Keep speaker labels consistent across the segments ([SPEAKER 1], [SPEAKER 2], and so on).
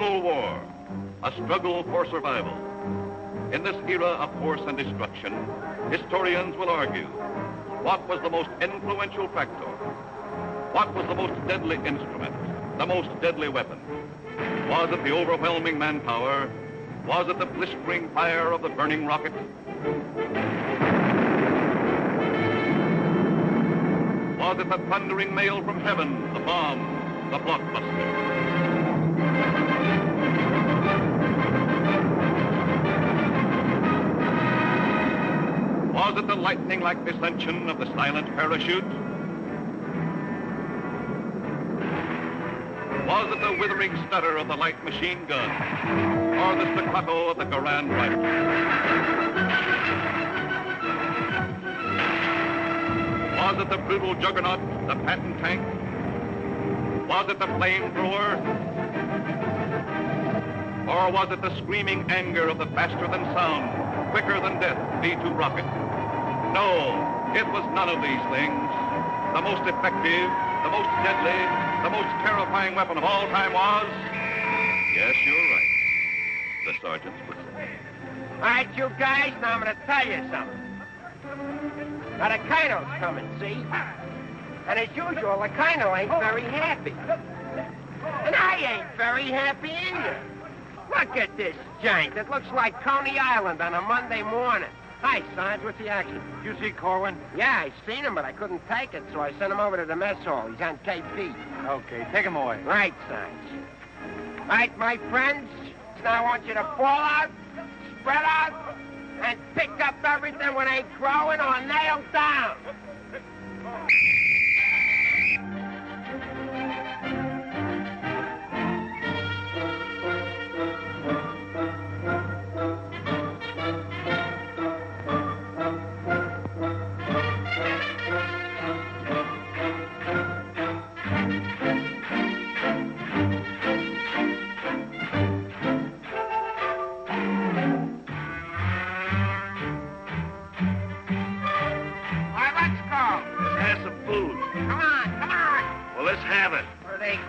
[SPEAKER 1] Cold War, a struggle for survival. In this era of force and destruction, historians will argue, what was the most influential factor? What was the most deadly instrument, the most deadly weapon? Was it the overwhelming manpower? Was it the blistering fire of the burning rocket? Was it the thundering mail from heaven, the bomb, the blockbuster? Was it the lightning-like descension of the silent parachute? Was it the withering stutter of the light machine gun? Or the staccato of the Garand rifle? Was it the brutal juggernaut, the Patton tank? Was it the flamethrower? Or was it the screaming anger of the faster-than-sound, quicker-than-death V-2 rocket? No, it was none of these things. The most effective, the most deadly, the most terrifying weapon of all time was... Yes, you're right. The sergeant's whistle.
[SPEAKER 2] All right, you guys, now I'm going to tell you something. Now, the Colonel's coming, see? And as usual, the Colonel ain't very happy. And I ain't very happy either. Look at this giant. It looks like Coney Island on a Monday morning. Hi, Sarge. What's the action?
[SPEAKER 3] You see Corwin?
[SPEAKER 2] Yeah, I seen him, but I couldn't take it, so I sent him over to the mess hall. He's on KP.
[SPEAKER 3] Okay, take him away.
[SPEAKER 2] Right, Sarge. All right, my friends. Now I want you to fall out, spread out, and pick up everything when they growing or nailed down.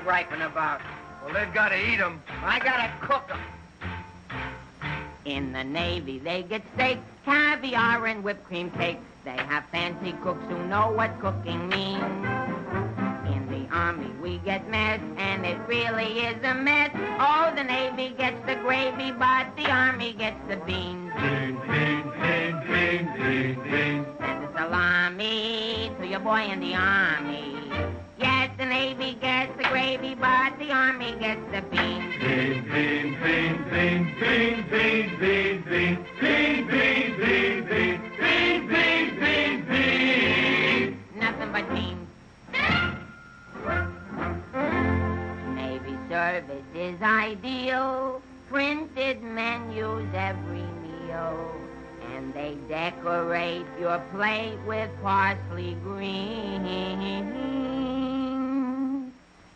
[SPEAKER 2] Griping about?
[SPEAKER 3] Well, they've got to eat them.
[SPEAKER 2] I gotta cook them.
[SPEAKER 4] In the Navy, they get steak, caviar, and whipped cream cake. They have fancy cooks who know what cooking means. In the Army, we get mess, and it really is a mess. Oh, the Navy gets the gravy, but the Army gets the beans.
[SPEAKER 3] Beans, beans, beans, beans, beans, beans.
[SPEAKER 4] Send the salami to your boy in the Army. Yes, the Navy gets the gravy, but the Army gets the beans.
[SPEAKER 3] Beans, beans, beans, beans, beans, beans, beans, beans, beans, beans, beans, beans, beans, beans, beans.
[SPEAKER 4] Nothing but beans. Navy service is ideal. Printed menus every meal. And they decorate your plate with parsley green.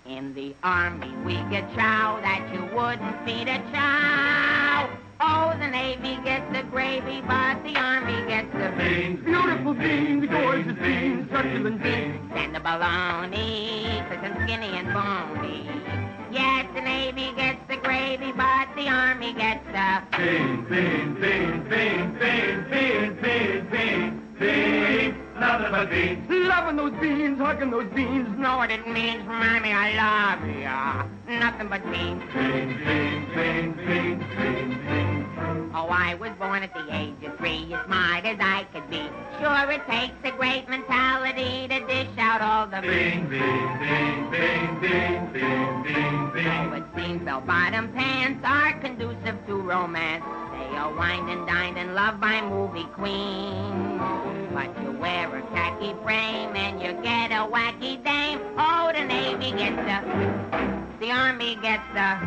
[SPEAKER 4] In the Army, we get chow that you wouldn't feed a chow. Oh, the Navy gets the gravy, but the Army gets the beans.
[SPEAKER 3] Beautiful beans, gorgeous beans, succulent beans.
[SPEAKER 4] And the bologna, crisp and skinny and bony. Yes, the Navy gets the gravy, but the Army gets the
[SPEAKER 3] beans, beans, beans, beans, beans, beans, beans, beans, beans. Nothing but beans.
[SPEAKER 2] Loving those beans, hugging those beans.
[SPEAKER 4] Know what it means, Mommy, I love ya. Nothing but beans.
[SPEAKER 3] Beans, beans, beans, beans, beans, beans.
[SPEAKER 4] Oh, I was born at the age of 3, as smart as I could be. Sure, it takes a great mentality to dish out all the
[SPEAKER 3] beans, beans, beans, beans, beans, beans, beans, beans.
[SPEAKER 4] Oh, it seems bell-bottom pants are conducive to romance. They are wined and dined and loved by movie queens. But you wear a khaki frame and you get a wacky dame. Oh, the Navy gets the Army gets the...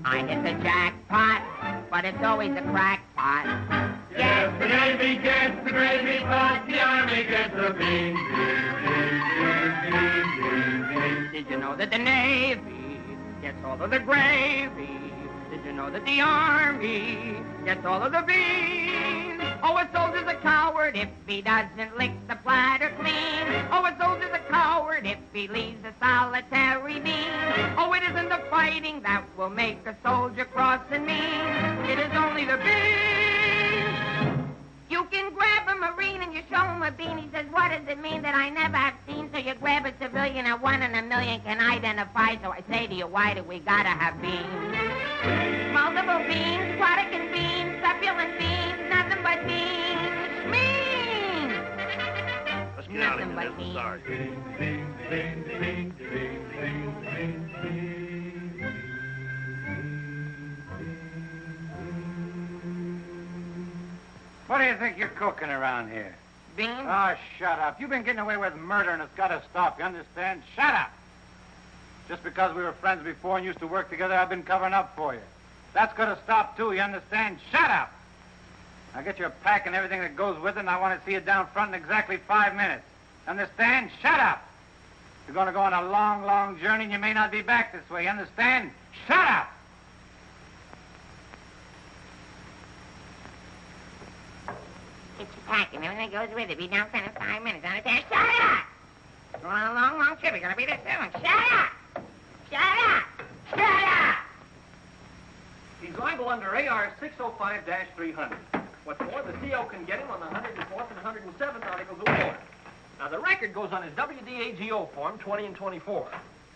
[SPEAKER 4] I hit the jackpot, but it's always a crackpot.
[SPEAKER 3] Yes, the Navy gets the gravy, but the Army gets the beans.
[SPEAKER 4] Did you know that the Navy gets all of the gravy? Did you know that the Army gets all of the beans? Oh, a soldier's a coward if he doesn't lick the platter clean. Oh, a soldier's a coward if he leaves a solitary bean. Oh, it isn't the fighting that will make a soldier cross and mean. It is only the bean. You can grab a Marine and you show him a bean. He says, what does it mean that I never have seen? So you grab a civilian and 1 in a million can identify. So I say to you, why do we gotta have beans? Multiple beans, Protestant beans, succulent beans, nothing but beans. Beans!
[SPEAKER 5] Let's get out of
[SPEAKER 4] Nothing
[SPEAKER 5] here.
[SPEAKER 4] but
[SPEAKER 5] This is ours.
[SPEAKER 6] What do you think you're cooking around here?
[SPEAKER 4] Beans?
[SPEAKER 6] Oh, shut up. You've been getting away with murder, and it's got to stop. You understand? Shut up. Just because we were friends before and used to work together, I've been covering up for you. That's going to stop, too. You understand? Shut up. Now get your pack and everything that goes with it, and I want to see you down front in exactly 5 minutes. Understand? Shut up. You're going to go on a long, long journey, and you may not be back this way. You understand? Shut up.
[SPEAKER 4] Get your pack and everything that goes with it. Be down front in 5 minutes. Understand? Shut up! Going on a long, long trip. You're gonna be there soon. Shut up! Shut up! Shut up!
[SPEAKER 5] He's liable under AR 605-300. What's more, the CO can get him on the 104th and 107th articles of war. Now, the record goes on his WDAGO form 20 and 24.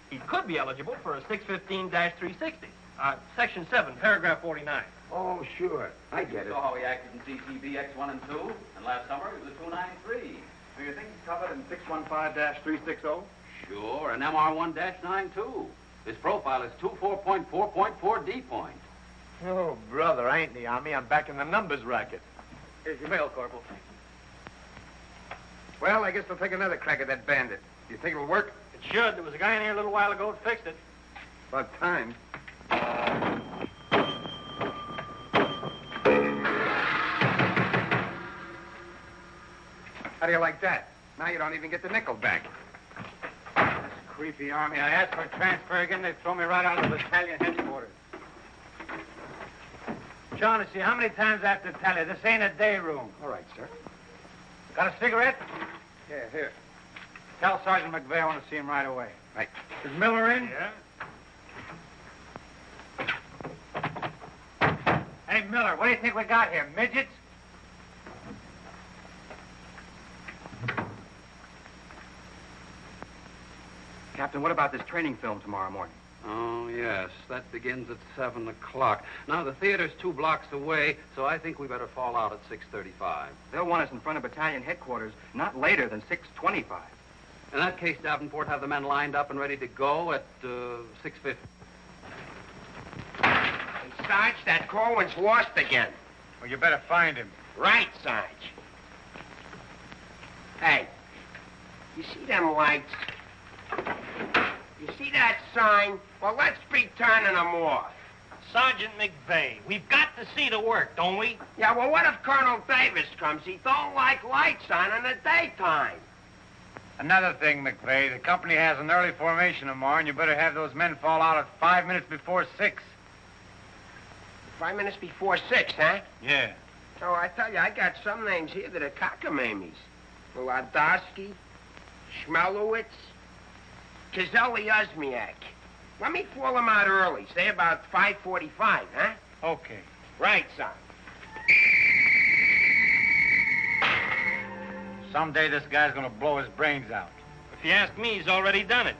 [SPEAKER 5] He could be eligible for a 615-360. Section 7, paragraph 49.
[SPEAKER 7] Oh, sure. I get it.
[SPEAKER 8] You saw how he acted in CTB X1 and 2, and last summer he was a 293.
[SPEAKER 7] Do you think he's covered in 615-360?
[SPEAKER 8] Sure, and MR1-9 too. His profile is 24.4.4 D point.
[SPEAKER 7] Oh, brother, I ain't in the Army. I'm back in the numbers racket.
[SPEAKER 5] Here's your mail, Corporal.
[SPEAKER 7] Well, I guess they'll take another crack at that bandit. You think it'll work?
[SPEAKER 5] It should. There was a guy in here a little while ago that fixed it.
[SPEAKER 7] About time. How do you like that? Now you don't even get the nickel back.
[SPEAKER 6] This creepy Army. I asked for a transfer again. They throw me right out of the battalion headquarters. Shaughnessy, how many times I have to tell you? This ain't a day room.
[SPEAKER 7] All right, sir.
[SPEAKER 6] Got a cigarette?
[SPEAKER 7] Yeah, here.
[SPEAKER 6] Tell Sergeant McVeigh I want to see him right away.
[SPEAKER 7] Right.
[SPEAKER 6] Is Miller in?
[SPEAKER 5] Yeah?
[SPEAKER 6] Hey, Miller, what do you think we got here? Midgets?
[SPEAKER 7] Captain, what about this training film tomorrow morning?
[SPEAKER 8] Oh, yes. That begins at 7 o'clock. Now, the theater's 2 blocks away, so I think we better fall out at 6:35.
[SPEAKER 7] They'll want us in front of battalion headquarters not later than 6:25.
[SPEAKER 8] In that case, Davenport, have the men lined up and ready to go at 6:50.
[SPEAKER 2] Hey, Sarge, that Corwin's lost again.
[SPEAKER 6] Well, you better find him.
[SPEAKER 2] Right, Sarge. Hey, you see them lights? You see that sign? Well, let's be turning them off.
[SPEAKER 5] Sergeant McVeigh, we've got to see the work, don't we?
[SPEAKER 2] Yeah, well, what if Colonel Davis comes? He don't like lights on in the daytime.
[SPEAKER 6] Another thing, McVeigh, the company has an early formation tomorrow, and you better have those men fall out at 5 minutes before 6.
[SPEAKER 2] 5 minutes before 6, huh?
[SPEAKER 6] Yeah.
[SPEAKER 2] Oh, I tell you, I got some names here that are cockamamies. Wladowski, Schmelowitz, Kazelli Uzmiak. Let me call them out early, say about 5:45, huh?
[SPEAKER 6] Okay.
[SPEAKER 2] Right, son.
[SPEAKER 6] Someday this guy's gonna blow his brains out.
[SPEAKER 5] If you ask me, he's already done it.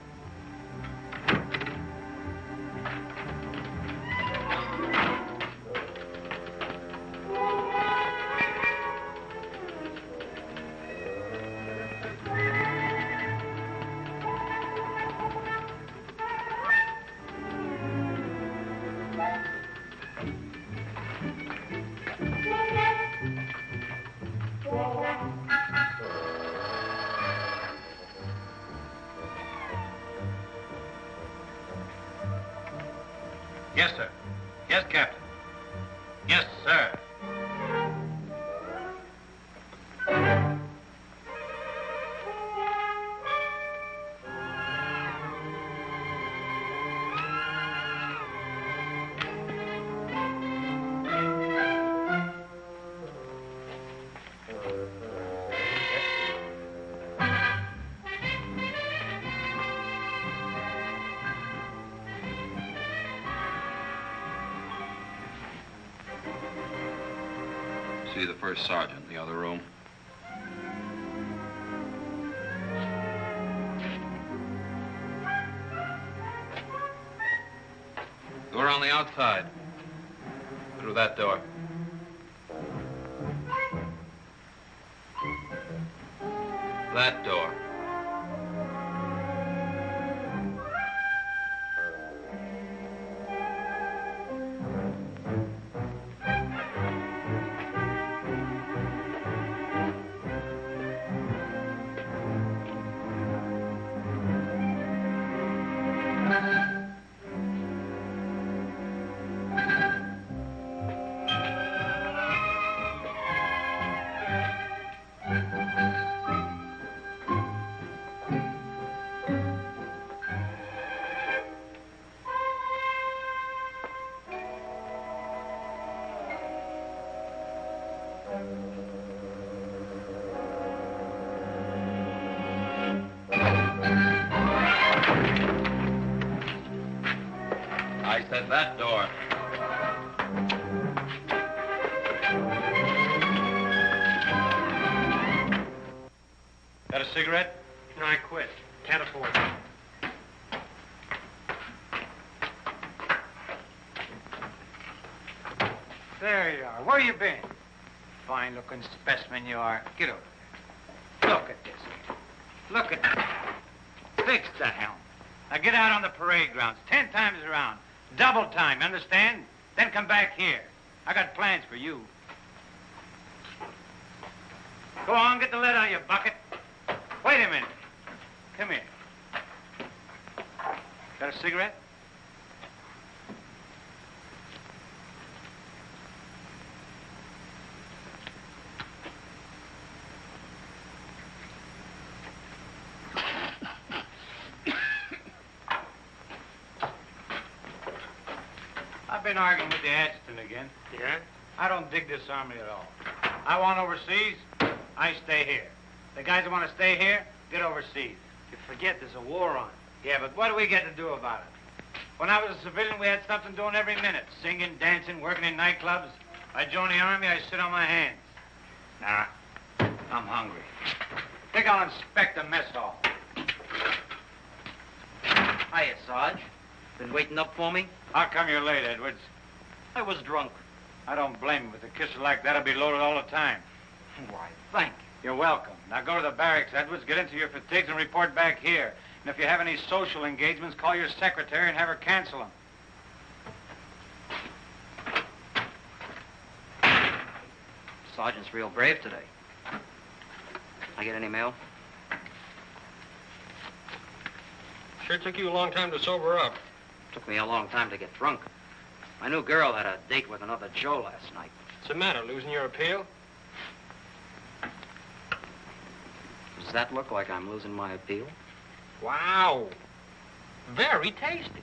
[SPEAKER 6] Yes, sir. Yes, Captain. Yes, sir.
[SPEAKER 8] See the first sergeant in the other room. Door on the outside. Through that door. That door. I said that door.
[SPEAKER 6] Got a cigarette?
[SPEAKER 5] No, I quit. Can't afford it.
[SPEAKER 6] There you are. Where you been? Fine-looking specimen you are. Get over there. Look at this. Look at that. Fix the helm. Now get out on the parade grounds 10 times around. Double time, understand? Then come back here. I got plans for you. Go on, get the lead out of your bucket. Wait a minute. Come here. Got a cigarette? I've been arguing with the adjutant again.
[SPEAKER 5] Yeah?
[SPEAKER 6] I don't dig this army at all. I want overseas, I stay here. The guys that want to stay here, get overseas.
[SPEAKER 5] You forget there's a war on.
[SPEAKER 6] Yeah, but what do we get to do about it? When I was a civilian, we had something doing every minute. Singing, dancing, working in nightclubs. I joined the army, I sit on my hands. Nah, I'm hungry. Think I'll inspect the mess hall.
[SPEAKER 7] Hiya, Sarge. Been waiting up for me?
[SPEAKER 6] How come you're late, Edwards?
[SPEAKER 7] I was drunk.
[SPEAKER 6] I don't blame you. With a kisser like that, I'll be loaded all the time.
[SPEAKER 7] Why, thank you.
[SPEAKER 6] You're welcome. Now go to the barracks, Edwards, get into your fatigues and report back here. And if you have any social engagements, call your secretary and have her cancel them.
[SPEAKER 7] Sergeant's real brave today. I get any mail?
[SPEAKER 5] Sure took you a long time to sober up.
[SPEAKER 7] Took me a long time to get drunk. My new girl had a date with another Joe last night.
[SPEAKER 5] What's the matter, losing your appeal?
[SPEAKER 7] Does that look like I'm losing my appeal?
[SPEAKER 5] Wow. Very tasty.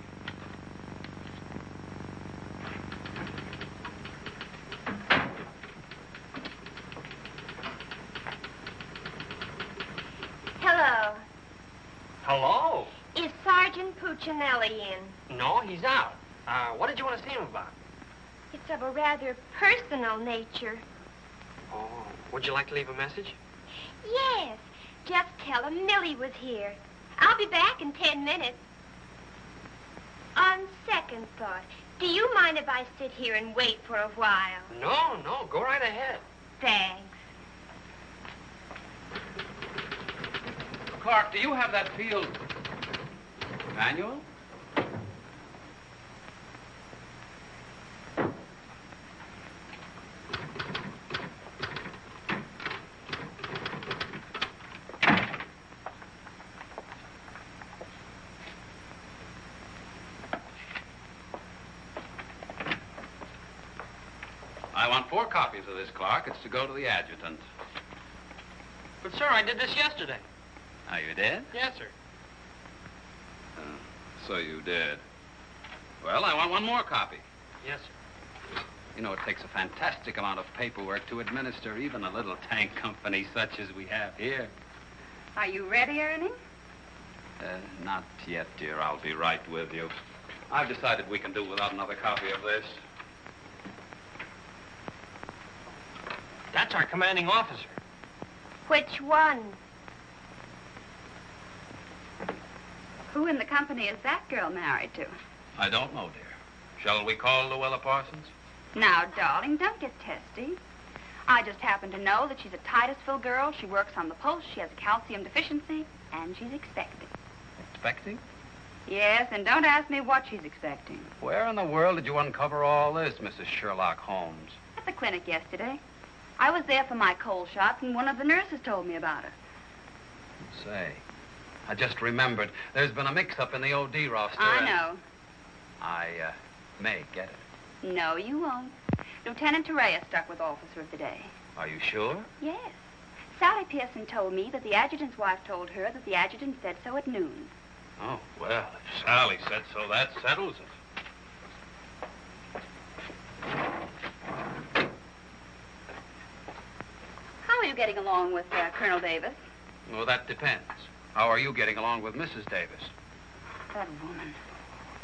[SPEAKER 9] Hello.
[SPEAKER 5] Hello.
[SPEAKER 9] Is Sergeant Puccinelli in?
[SPEAKER 5] No, he's out. What did you want to see him about?
[SPEAKER 9] It's of a rather personal nature.
[SPEAKER 5] Oh, would you like to leave a message?
[SPEAKER 9] Yes. Just tell him Millie was here. I'll be back in 10 minutes. On second thought, do you mind if I sit here and wait for a while?
[SPEAKER 5] No, go right ahead.
[SPEAKER 9] Thanks.
[SPEAKER 8] Clark, do you have that field manual? I want 4 copies of this, Clark. It's to go to the adjutant.
[SPEAKER 5] But, sir, I did this yesterday.
[SPEAKER 8] Oh, you did?
[SPEAKER 5] Yes, sir.
[SPEAKER 8] So you did. Well, I want 1 more copy.
[SPEAKER 5] Yes, sir.
[SPEAKER 8] You know, it takes a fantastic amount of paperwork to administer even a little tank company such as we have here.
[SPEAKER 10] Are you ready, Ernie?
[SPEAKER 8] Not yet, dear. I'll be right with you. I've decided we can do without another copy of this.
[SPEAKER 5] That's our commanding officer.
[SPEAKER 9] Which one?
[SPEAKER 10] Who in the company is that girl married to?
[SPEAKER 8] I don't know, dear. Shall we call Luella Parsons?
[SPEAKER 10] Now, darling, don't get testy. I just happen to know that she's a Titusville girl. She works on the post. She has a calcium deficiency, and she's expecting.
[SPEAKER 8] Expecting?
[SPEAKER 10] Yes, and don't ask me what she's expecting.
[SPEAKER 8] Where in the world did you uncover all this, Mrs. Sherlock Holmes?
[SPEAKER 10] At the clinic yesterday. I was there for my cold shot, and one of the nurses told me about her.
[SPEAKER 8] Say, I just remembered. There's been a mix-up in the OD roster.
[SPEAKER 10] I know.
[SPEAKER 8] I may get it.
[SPEAKER 10] No, you won't. Lieutenant Torreya stuck with Officer of the Day.
[SPEAKER 8] Are you sure?
[SPEAKER 10] Yes. Sally Pearson told me that the adjutant's wife told her that the adjutant said so at noon.
[SPEAKER 8] Oh, well, if Sally said so, that settles it.
[SPEAKER 10] How are you getting along with Colonel Davis?
[SPEAKER 8] Well, that depends. How are you getting along with Mrs. Davis?
[SPEAKER 10] That woman.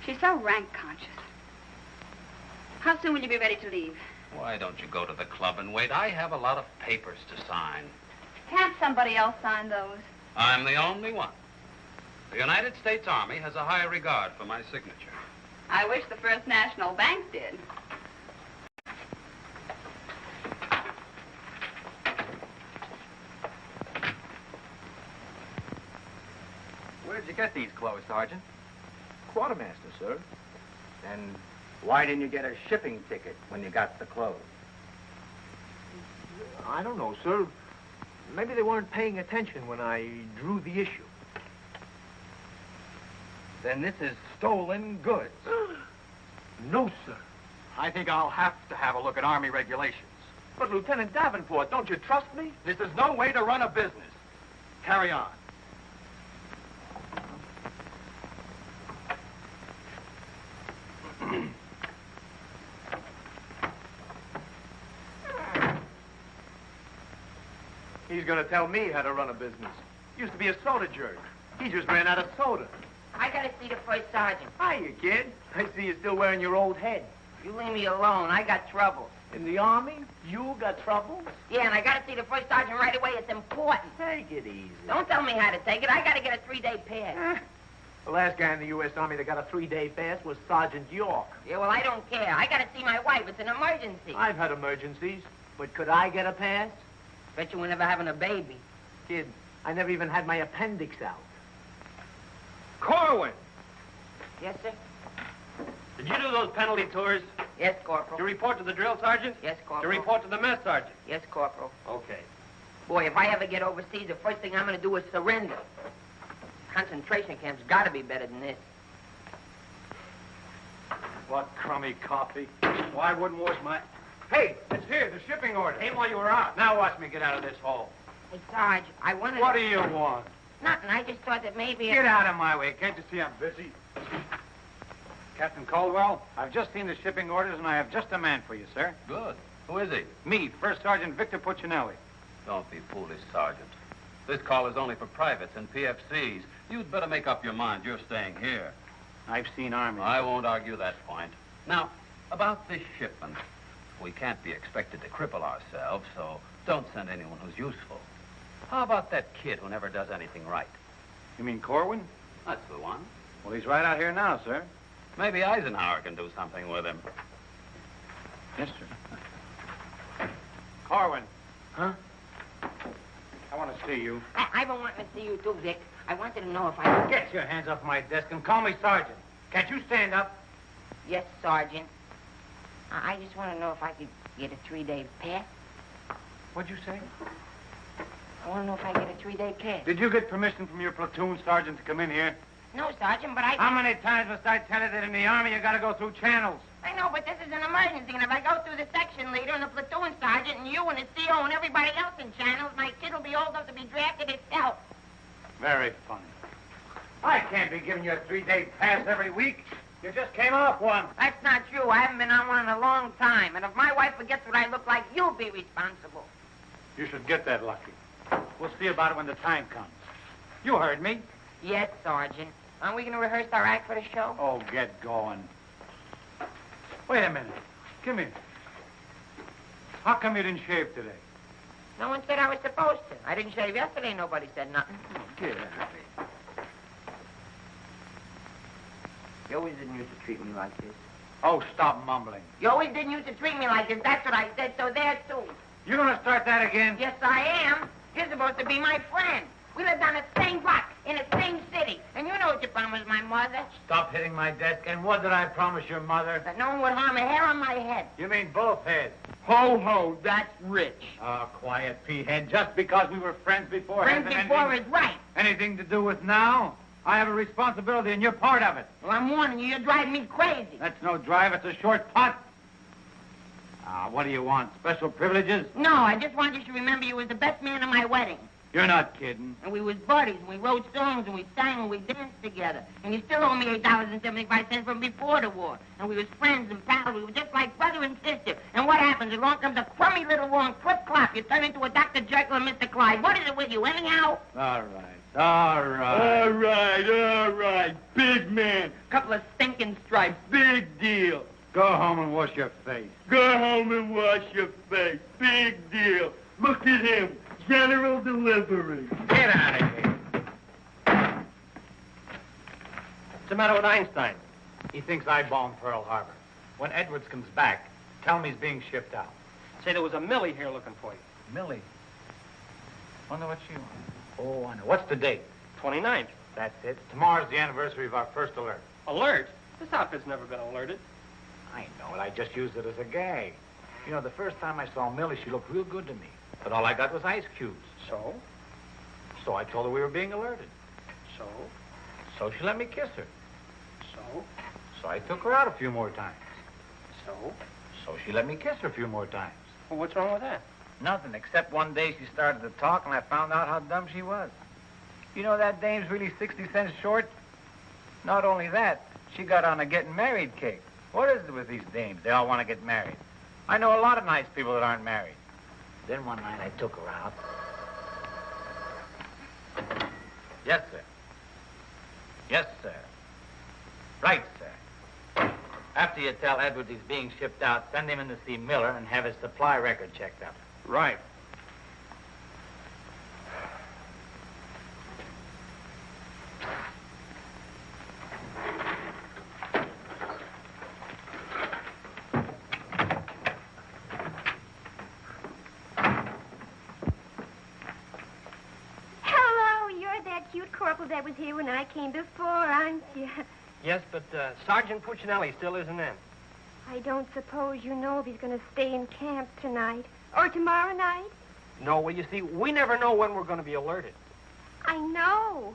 [SPEAKER 10] She's so rank-conscious. How soon will you be ready to leave?
[SPEAKER 8] Why don't you go to the club and wait? I have a lot of papers to sign.
[SPEAKER 10] Can't somebody else sign those?
[SPEAKER 8] I'm the only one. The United States Army has a high regard for my signature.
[SPEAKER 10] I wish the First National Bank did.
[SPEAKER 5] Where'd you get these clothes, Sergeant?
[SPEAKER 11] Quartermaster, sir. And why didn't you get a shipping ticket when you got the clothes?
[SPEAKER 12] I don't know, sir. Maybe they weren't paying attention when I drew the issue.
[SPEAKER 11] Then this is stolen goods.
[SPEAKER 12] No, sir.
[SPEAKER 5] I think I'll have to have a look at Army regulations.
[SPEAKER 12] But, Lieutenant Davenport, don't you trust me?
[SPEAKER 5] This is no way to run a business. Carry on.
[SPEAKER 12] He's going to tell me how to run a business. Used to be a soda jerk. He just ran out of soda.
[SPEAKER 4] I gotta see the first sergeant.
[SPEAKER 12] Hiya, kid. I see you're still wearing your old head.
[SPEAKER 4] You leave me alone. I got trouble.
[SPEAKER 12] In the Army? You got trouble?
[SPEAKER 4] Yeah, and I gotta see the first sergeant right away. It's important.
[SPEAKER 12] Take it easy.
[SPEAKER 4] Don't tell me how to take it. I gotta get a 3-day pass.
[SPEAKER 12] The last guy in the U.S. Army that got a 3-day pass was Sergeant York.
[SPEAKER 4] Yeah, well, I don't care. I gotta see my wife. It's an emergency.
[SPEAKER 12] I've had emergencies, but could I get a pass?
[SPEAKER 4] Bet you were never having a baby.
[SPEAKER 12] Kid, I never even had my appendix out.
[SPEAKER 5] Corwin!
[SPEAKER 4] Yes, sir?
[SPEAKER 5] Did you do those penalty tours?
[SPEAKER 4] Yes, Corporal.
[SPEAKER 5] To report to the drill sergeant?
[SPEAKER 4] Yes,
[SPEAKER 5] To
[SPEAKER 4] Corporal.
[SPEAKER 5] report to the mess sergeant?
[SPEAKER 4] Yes, Corporal.
[SPEAKER 5] Okay.
[SPEAKER 4] Boy, if I ever get overseas, the first thing I'm gonna do is surrender. Concentration camp's gotta be better than this.
[SPEAKER 6] What crummy coffee.
[SPEAKER 5] Well, I wouldn't wash my...
[SPEAKER 6] Hey, it's here, the shipping order.
[SPEAKER 5] Came while you were out.
[SPEAKER 6] Now watch me get out of this hole.
[SPEAKER 4] Hey, Sarge, I wanted...
[SPEAKER 6] What do you want?
[SPEAKER 4] Nothing. I just thought that maybe...
[SPEAKER 6] Get out of my way. Can't you see I'm busy? Captain Caldwell, I've just seen the shipping orders, and I have just a man for you, sir.
[SPEAKER 8] Good. Who is he?
[SPEAKER 6] Me, First Sergeant Victor Puccinelli.
[SPEAKER 8] Don't be foolish, Sergeant. This call is only for privates and PFCs. You'd better make up your mind. You're staying here.
[SPEAKER 6] I've seen Army.
[SPEAKER 8] I won't argue that point. Now, about this shipment. We can't be expected to cripple ourselves, so don't send anyone who's useful. How about that kid who never does anything right?
[SPEAKER 6] You mean Corwin?
[SPEAKER 8] That's the one.
[SPEAKER 6] Well, he's right out here now, sir.
[SPEAKER 8] Maybe Eisenhower can do something with him.
[SPEAKER 6] Yes, sir. Corwin.
[SPEAKER 12] Huh?
[SPEAKER 6] I want to see you.
[SPEAKER 4] I've been wanting to see you too, Vic. I wanted to know if I could...
[SPEAKER 6] Get your hands off my desk and call me Sergeant. Can't you stand up?
[SPEAKER 4] Yes, Sergeant. I just want to know if I could get a 3-day pass.
[SPEAKER 6] What'd you say?
[SPEAKER 4] I want to know if I get a 3-day pass.
[SPEAKER 6] Did you get permission from your platoon sergeant to come in here?
[SPEAKER 4] No, Sergeant, but I...
[SPEAKER 6] How many times must I tell you that in the Army you gotta go through channels?
[SPEAKER 4] I know, but this is an emergency, and if I go through the section leader and the platoon sergeant and you and the CO and everybody else in channels, my kid will be old enough to be drafted itself.
[SPEAKER 6] Very funny. I can't be giving you a 3-day pass every week. You just came off one.
[SPEAKER 4] That's not true. I haven't been on one in a long time, and if my wife forgets what I look like, you'll be responsible.
[SPEAKER 6] You should get that lucky. We'll see about it when the time comes. You heard me.
[SPEAKER 4] Yes, Sergeant. Aren't we going to rehearse our act for the show?
[SPEAKER 6] Oh, get going. Wait a minute. Come here. How come you didn't shave today?
[SPEAKER 4] No one said I was supposed to. I didn't shave yesterday. Nobody said nothing.
[SPEAKER 11] Get out of here.
[SPEAKER 4] You always didn't used to treat me like this.
[SPEAKER 6] Oh, stop mumbling.
[SPEAKER 4] You always didn't used to treat me like this. That's what I said, so there, too.
[SPEAKER 6] You gonna start that again?
[SPEAKER 4] Yes, I am. You're supposed to be my friend. We lived on the same block, in the same city. And you know what you promised my mother.
[SPEAKER 6] Stop hitting my desk. And what did I promise your mother?
[SPEAKER 4] That no one would harm a hair on my head.
[SPEAKER 6] You mean both heads?
[SPEAKER 4] Ho, ho, that's rich.
[SPEAKER 6] Oh, quiet, P-head. Just because we were friends before...
[SPEAKER 4] Friends before is right.
[SPEAKER 6] Anything to do with now? I have a responsibility, and you're part of it.
[SPEAKER 4] Well, I'm warning you, you're driving me crazy.
[SPEAKER 6] That's no drive. It's a short putt. What do you want? Special privileges?
[SPEAKER 4] No, I just want you to remember you was the best man at my wedding.
[SPEAKER 6] You're not kidding.
[SPEAKER 4] And we was buddies, and we wrote songs, and we sang, and we danced together. And you still owe me $8.75 from before the war. And we was friends and pals. We were just like brother and sister. And what happens? Along comes a crummy little wrong clip-clop. You turn into a Dr. Jekyll and Mr. Clyde. What is it with you, anyhow?
[SPEAKER 6] All right.
[SPEAKER 12] Big man.
[SPEAKER 4] Couple of stinking stripes.
[SPEAKER 12] Big deal.
[SPEAKER 6] Go home and wash your face.
[SPEAKER 12] Go home and wash your face. Big deal. Look at him. General delivery.
[SPEAKER 6] Get out of here.
[SPEAKER 5] What's the matter with Einstein?
[SPEAKER 6] He thinks I bombed Pearl Harbor. When Edwards comes back, tell him he's being shipped out.
[SPEAKER 5] Say there was a Millie here looking for you.
[SPEAKER 6] Millie? Wonder what she wants. Oh, I know. What's the date?
[SPEAKER 5] 29th.
[SPEAKER 6] That's it. Tomorrow's the anniversary of our first alert.
[SPEAKER 5] Alert? This outfit's never been alerted.
[SPEAKER 6] I know it. I just used it as a gag. You know, the first time I saw Millie, she looked real good to me. But all I got was ice cubes.
[SPEAKER 5] So?
[SPEAKER 6] So I told her we were being alerted.
[SPEAKER 5] So?
[SPEAKER 6] So she let me kiss her.
[SPEAKER 5] So?
[SPEAKER 6] So I took her out a few more times.
[SPEAKER 5] So?
[SPEAKER 6] So she let me kiss her a few more times.
[SPEAKER 5] Well, what's wrong with that?
[SPEAKER 6] Nothing, except one day she started to talk and I found out how dumb she was. You know that dame's really 60 cents short? Not only that, she got on a getting married kick. What is it with these dames? They all want to get married. I know a lot of nice people that aren't married. Then one night I took her out. Yes, sir. Yes, sir. Right, sir. After you tell Edwards he's being shipped out, send him in to see Miller and have his supply record checked up.
[SPEAKER 5] Right.
[SPEAKER 9] Corporal that was here when I came before, aren't you?
[SPEAKER 5] Yes, but Sergeant Puccinelli still isn't in.
[SPEAKER 9] I don't suppose you know if he's going to stay in camp tonight or tomorrow night?
[SPEAKER 5] No, well, you see, we never know when we're going to be alerted.
[SPEAKER 9] I know.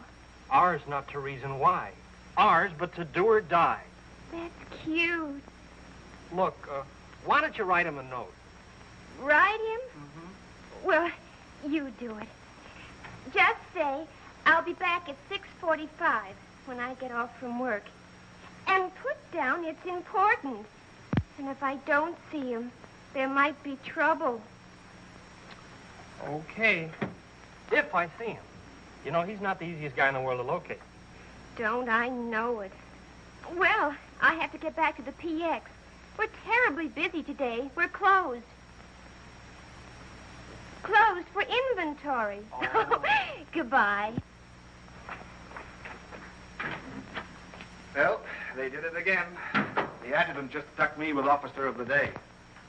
[SPEAKER 5] Ours not to reason why. Ours, but to do or die.
[SPEAKER 9] That's cute.
[SPEAKER 5] Look, why don't you write him a note?
[SPEAKER 9] Write him? Mm-hmm. Well, you do it. Just say, I'll be back at 6:45 when I get off from work. And put down it's important. And if I don't see him, there might be trouble.
[SPEAKER 5] Okay. If I see him. You know, he's not the easiest guy in the world to locate.
[SPEAKER 9] Don't I know it? Well, I have to get back to the PX. We're terribly busy today. We're closed. Closed for inventory. Oh. Goodbye.
[SPEAKER 11] Well, they did it again. The adjutant just stuck me with Officer of the Day.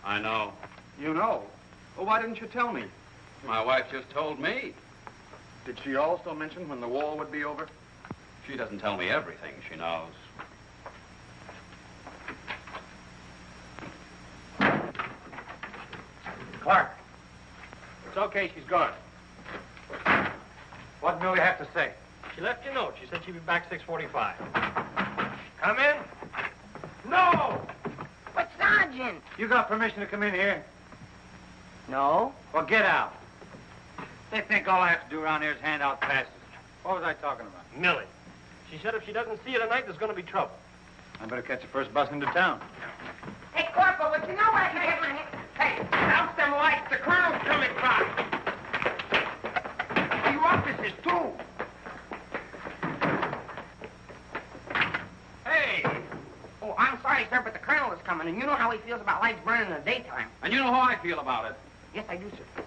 [SPEAKER 8] I know.
[SPEAKER 11] You know? Well, why didn't you tell me?
[SPEAKER 8] My wife just told me.
[SPEAKER 11] Did she also mention when the war would be over?
[SPEAKER 8] She doesn't tell me everything she knows.
[SPEAKER 6] Clark.
[SPEAKER 5] It's okay, she's gone.
[SPEAKER 6] What'd Millie have to say?
[SPEAKER 5] She left you a note. She said she'd be back 6:45. Come in. No!
[SPEAKER 4] But, Sergeant!
[SPEAKER 6] You got permission to come in here?
[SPEAKER 4] No.
[SPEAKER 6] Well, get out. They think all I have to do around here is hand out passes. What was I talking about?
[SPEAKER 5] Millie. She said if she doesn't see you tonight, there's going to be trouble.
[SPEAKER 6] I better catch the first bus into town.
[SPEAKER 4] Hey, Corporal, would you know where I can get my hand? Hey, douse them lights. The colonel's coming by.
[SPEAKER 12] You officers, too.
[SPEAKER 4] Hey! Oh, I'm sorry, sir, but the colonel is coming, and you know how he feels about lights burning in the daytime.
[SPEAKER 8] And you know how I feel about it.
[SPEAKER 4] Yes, I do, sir.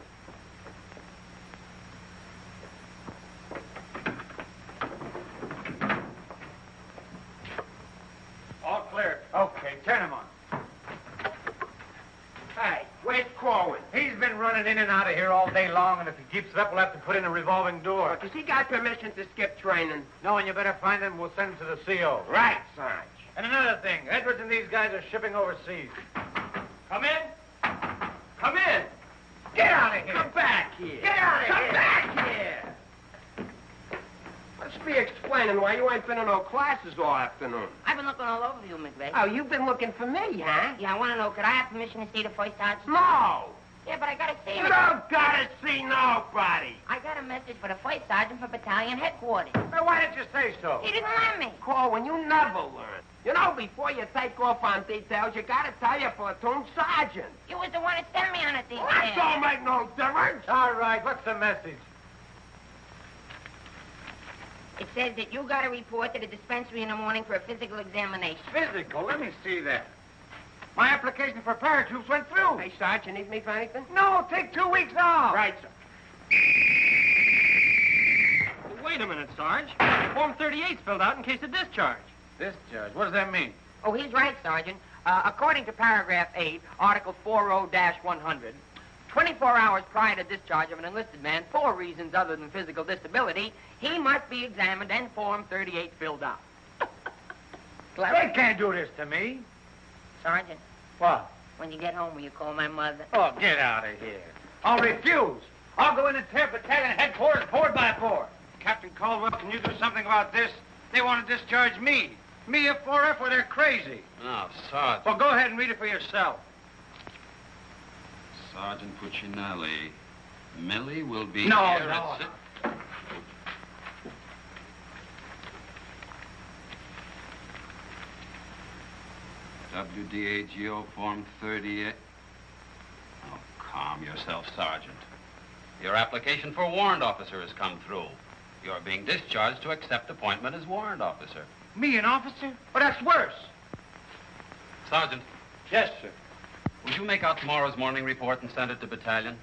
[SPEAKER 6] running in and out of here all day long, and if he keeps it up, we'll have to put in a revolving door.
[SPEAKER 2] Does he got permission to skip training?
[SPEAKER 6] No, and you better find him. We'll send him to the CO.
[SPEAKER 2] Right, Sarge.
[SPEAKER 6] And another thing, Edwards and these guys are shipping overseas.
[SPEAKER 5] Come in. Come in.
[SPEAKER 2] Get out of here. Come back here. Get out of here. Come back here. Let's be explaining why you ain't been in no classes all afternoon.
[SPEAKER 4] I've been looking all over you, McVeigh.
[SPEAKER 2] Oh, you've been looking for me, huh?
[SPEAKER 4] Yeah, I want to know, could I have permission to see the first sergeant?
[SPEAKER 2] No.
[SPEAKER 4] Yeah, but I got to see
[SPEAKER 2] You
[SPEAKER 4] him.
[SPEAKER 2] don't gotta see nobody.
[SPEAKER 4] I got a message for the first sergeant for battalion headquarters.
[SPEAKER 6] Well, why didn't you say so?
[SPEAKER 4] He didn't let me.
[SPEAKER 2] Call when you never learn. You know, before you take off on details, you gotta tell your platoon sergeant.
[SPEAKER 4] You was the one that sent me on a detail.
[SPEAKER 2] That don't make no difference.
[SPEAKER 6] All right, what's the message?
[SPEAKER 4] It says that you got to report to the dispensary in the morning for a physical examination.
[SPEAKER 6] Physical? Let me see that. My application for paratroops went through.
[SPEAKER 2] Hey, Sarge, you need me for anything?
[SPEAKER 6] No, take 2 weeks off.
[SPEAKER 2] Right, sir.
[SPEAKER 5] Well, wait a minute, Sarge. Form 38's filled out in case of discharge.
[SPEAKER 6] Discharge? What does that mean?
[SPEAKER 13] Oh, he's right, Sergeant. According to paragraph 8, Article 40-100, 24 hours prior to discharge of an enlisted man for reasons other than physical disability, he must be examined and Form 38 filled out.
[SPEAKER 6] They can't do this to me.
[SPEAKER 4] Sergeant,
[SPEAKER 6] What?
[SPEAKER 4] when you get home, will you call my mother?
[SPEAKER 6] Oh, get out of here. I'll refuse. I'll go in and tear battalion headquarters board by board. Captain Caldwell, can you do something about this? They want to discharge me. Me, a 4F, where they're crazy.
[SPEAKER 8] Now, Sergeant.
[SPEAKER 6] Well, go ahead and read it for yourself.
[SPEAKER 8] Sergeant Puccinelli. Millie will be
[SPEAKER 6] No,
[SPEAKER 8] here
[SPEAKER 6] no.
[SPEAKER 8] at six. WDAGO Form 38. Oh, calm yourself, Sergeant. Your application for warrant officer has come through. You're being discharged to accept appointment as warrant officer.
[SPEAKER 6] Me, an officer? Oh, that's worse.
[SPEAKER 8] Sergeant,
[SPEAKER 6] Yes, sir.
[SPEAKER 8] will you make out tomorrow's morning report and send it to battalion?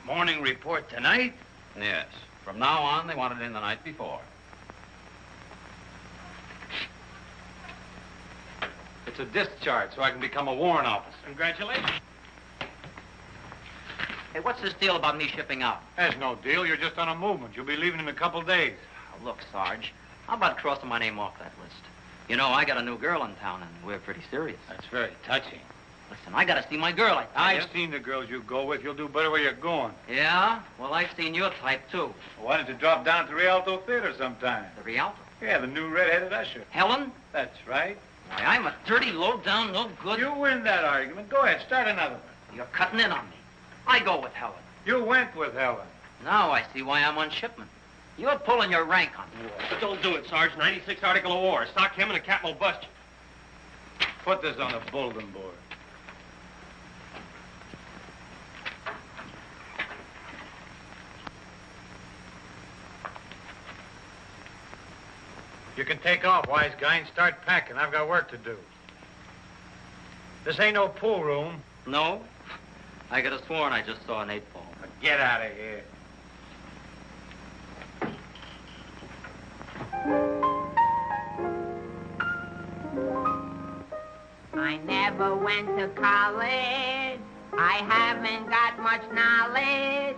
[SPEAKER 6] Morning report tonight?
[SPEAKER 8] Yes. From now on, they want it in the night before.
[SPEAKER 6] It's a discharge, so I can become a warrant officer.
[SPEAKER 5] Congratulations.
[SPEAKER 7] Hey, what's this deal about me shipping out?
[SPEAKER 6] There's no deal. You're just on a movement. You'll be leaving in a couple days.
[SPEAKER 7] Oh, look, Sarge, how about crossing my name off that list? You know, I got a new girl in town, and we're pretty serious.
[SPEAKER 6] That's very touching.
[SPEAKER 7] Listen, I got to see my girl, I tell
[SPEAKER 6] I've
[SPEAKER 7] you.
[SPEAKER 6] seen the girls you go with. You'll do better where you're going.
[SPEAKER 7] Yeah? Well, I've seen your type, too.
[SPEAKER 6] Why don't you drop down to Rialto Theater sometime?
[SPEAKER 7] The Rialto.
[SPEAKER 6] Yeah, the new red-headed usher.
[SPEAKER 7] Helen?
[SPEAKER 6] That's right.
[SPEAKER 7] Why, I'm a dirty, low-down, no good...
[SPEAKER 6] You win that argument. Go ahead, start another one.
[SPEAKER 7] You're cutting in on me. I go with Helen.
[SPEAKER 6] You went with Helen.
[SPEAKER 7] Now I see why I'm on shipment. You're pulling your rank on me.
[SPEAKER 5] But don't do it, Sarge. 96 Article of War. Sock him and the captain will bust you.
[SPEAKER 6] Put this on the bulletin board. You can take off, wise guy, and start packing. I've got work to do. This ain't no pool room.
[SPEAKER 7] No? I could have sworn I just saw an 8-ball.
[SPEAKER 6] Now get out of here.
[SPEAKER 4] I never went to college. I haven't got much knowledge.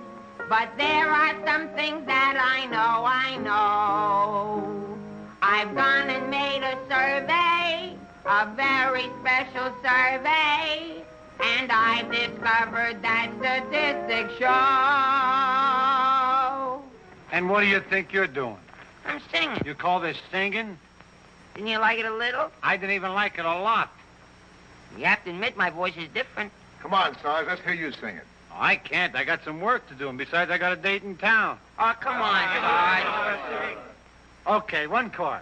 [SPEAKER 4] But there are some things that I know. I've gone and made a survey, a very special survey, and I've discovered that statistics show.
[SPEAKER 6] And what do you think you're doing?
[SPEAKER 4] I'm singing.
[SPEAKER 6] You call this singing?
[SPEAKER 4] Didn't you like it a little?
[SPEAKER 6] I didn't even like it a lot.
[SPEAKER 4] You have to admit my voice is different.
[SPEAKER 14] Come on, Sarge, let's hear you sing it.
[SPEAKER 6] Oh, I can't. I got some work to do, and besides, I got a date in town.
[SPEAKER 4] Oh, come on, Sarge.
[SPEAKER 6] Okay, one chord.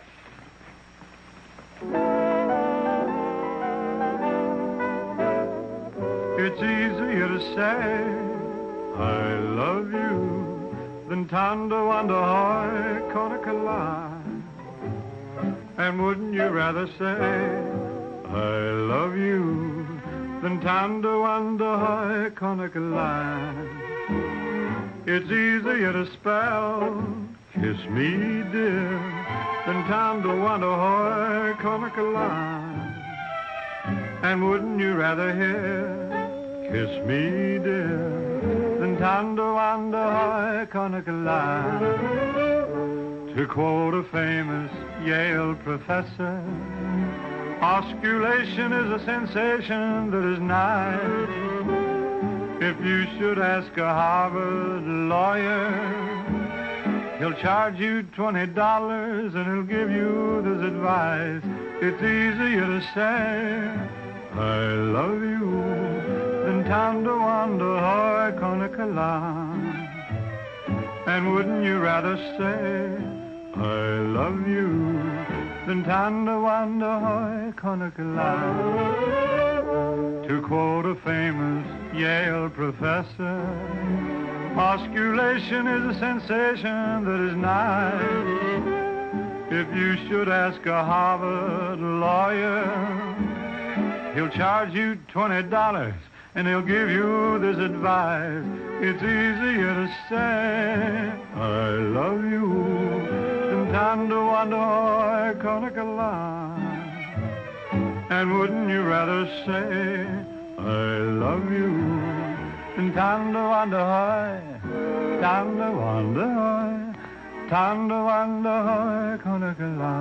[SPEAKER 3] It's easier to say I love you than tando wanda hoy konakala. And wouldn't you rather say I love you than tando wanda hoy konakala? It's easier to spell kiss me dear than tando wanda hoy konakala. And wouldn't you rather hear kiss me, dear, tando wanda konakalai. To quote a famous Yale professor, osculation is a sensation that is nice. If you should ask a Harvard lawyer, he'll charge you $20 and he'll give you this advice. It's easier to say, I love you, than tando wanda hoi konakala. And wouldn't you rather say, I love you, than tando wanda hoi konakala? To quote a famous Yale professor, osculation is a sensation that is nice. If you should ask a Harvard lawyer, he'll charge you $20 and he'll give you this advice. It's easier to say, I love you, than tando wanda hoi konakala. And wouldn't you rather say, I love you, than tando wanda hoi, tando wanda hoi, tando wanda hoi konakala.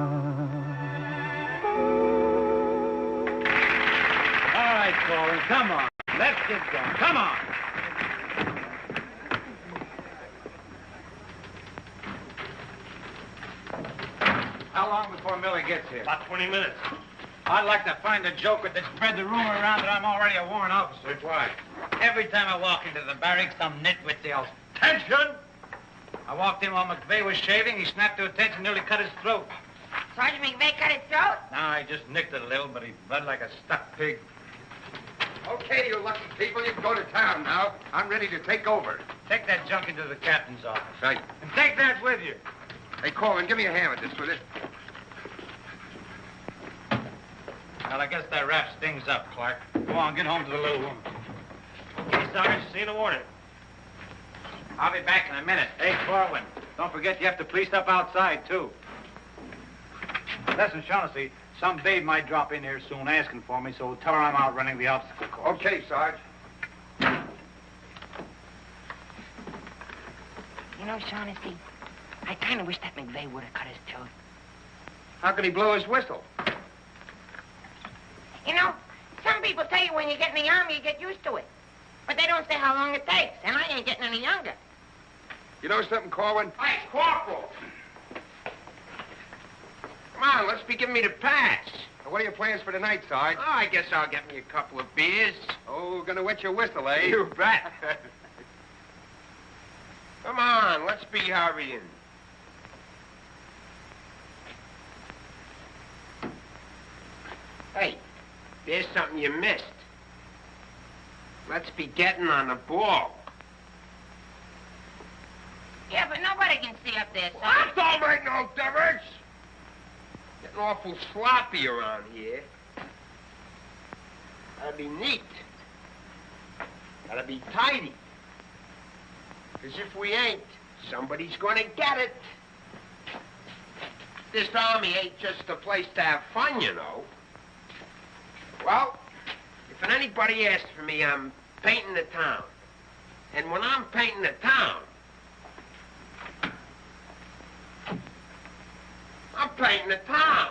[SPEAKER 6] All right, Corey, come on. Let's get going. Come on. How long before Millie gets here?
[SPEAKER 12] About 20 minutes.
[SPEAKER 6] I'd like to find a joker that spread the rumor around that I'm already a warrant officer.
[SPEAKER 12] Why?
[SPEAKER 6] Every time I walk into the barracks, some nitwit yells, "Attention!" I walked in while McVeigh was shaving. He snapped to attention, nearly cut his throat.
[SPEAKER 4] Sergeant McVeigh cut his throat?
[SPEAKER 6] No, I just nicked it a little, but he bled like a stuck pig.
[SPEAKER 11] Okay, you lucky people, you can go to town now. I'm ready to take over.
[SPEAKER 6] Take that junk into the captain's office.
[SPEAKER 11] Right.
[SPEAKER 6] And take that with you.
[SPEAKER 11] Hey, Coleman, give me a hand with this, will you?
[SPEAKER 6] Well, I guess that wraps things up, Clark. Go on, get home to the little woman.
[SPEAKER 12] Okay, Sarge, see you in the morning.
[SPEAKER 6] I'll be back in a minute. Hey, Corwin, don't forget you have to police up outside, too. Listen, Shaughnessy, some babe might drop in here soon asking for me, so tell her I'm out running the obstacle course.
[SPEAKER 11] Okay, Sarge.
[SPEAKER 4] You know, Shaughnessy, I kind of wish that McVeigh would have cut his throat.
[SPEAKER 11] How could he blow his whistle?
[SPEAKER 4] You know, some people tell you when you get in the Army, you get used to it. But they don't say how long it takes, and I ain't getting any younger.
[SPEAKER 11] You know something, Corwin?
[SPEAKER 2] Hey, Corporal. Come on, let's be giving me the pass.
[SPEAKER 11] What are your plans for tonight, Sarge?
[SPEAKER 2] Oh, I guess I'll get me a couple of beers.
[SPEAKER 11] Oh, gonna wet your whistle, eh?
[SPEAKER 2] You bet. Come on, let's be hurrying. Hey, there's something you missed. Let's be getting on the ball.
[SPEAKER 4] Yeah, but nobody can see up there, son.
[SPEAKER 2] That don't make no difference. Getting awful sloppy around here. Gotta be neat. Gotta be tidy. Because if we ain't, somebody's gonna get it. This Army ain't just a place to have fun, you know. Well, if anybody asks for me, I'm painting the town. And when I'm painting the town, I'm painting the town.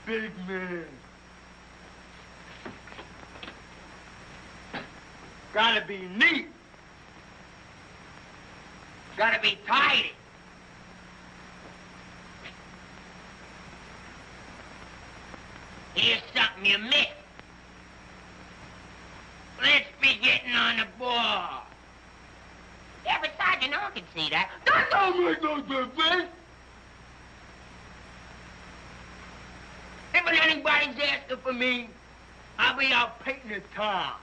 [SPEAKER 2] Big man. Gotta be neat. Gotta be tidy.
[SPEAKER 4] Here's something you missed. Let's be getting on the ball. Yeah, but Sergeant, no one can see that.
[SPEAKER 2] Don't make no difference.
[SPEAKER 4] If anybody's asking for me, I'll be out painting the town.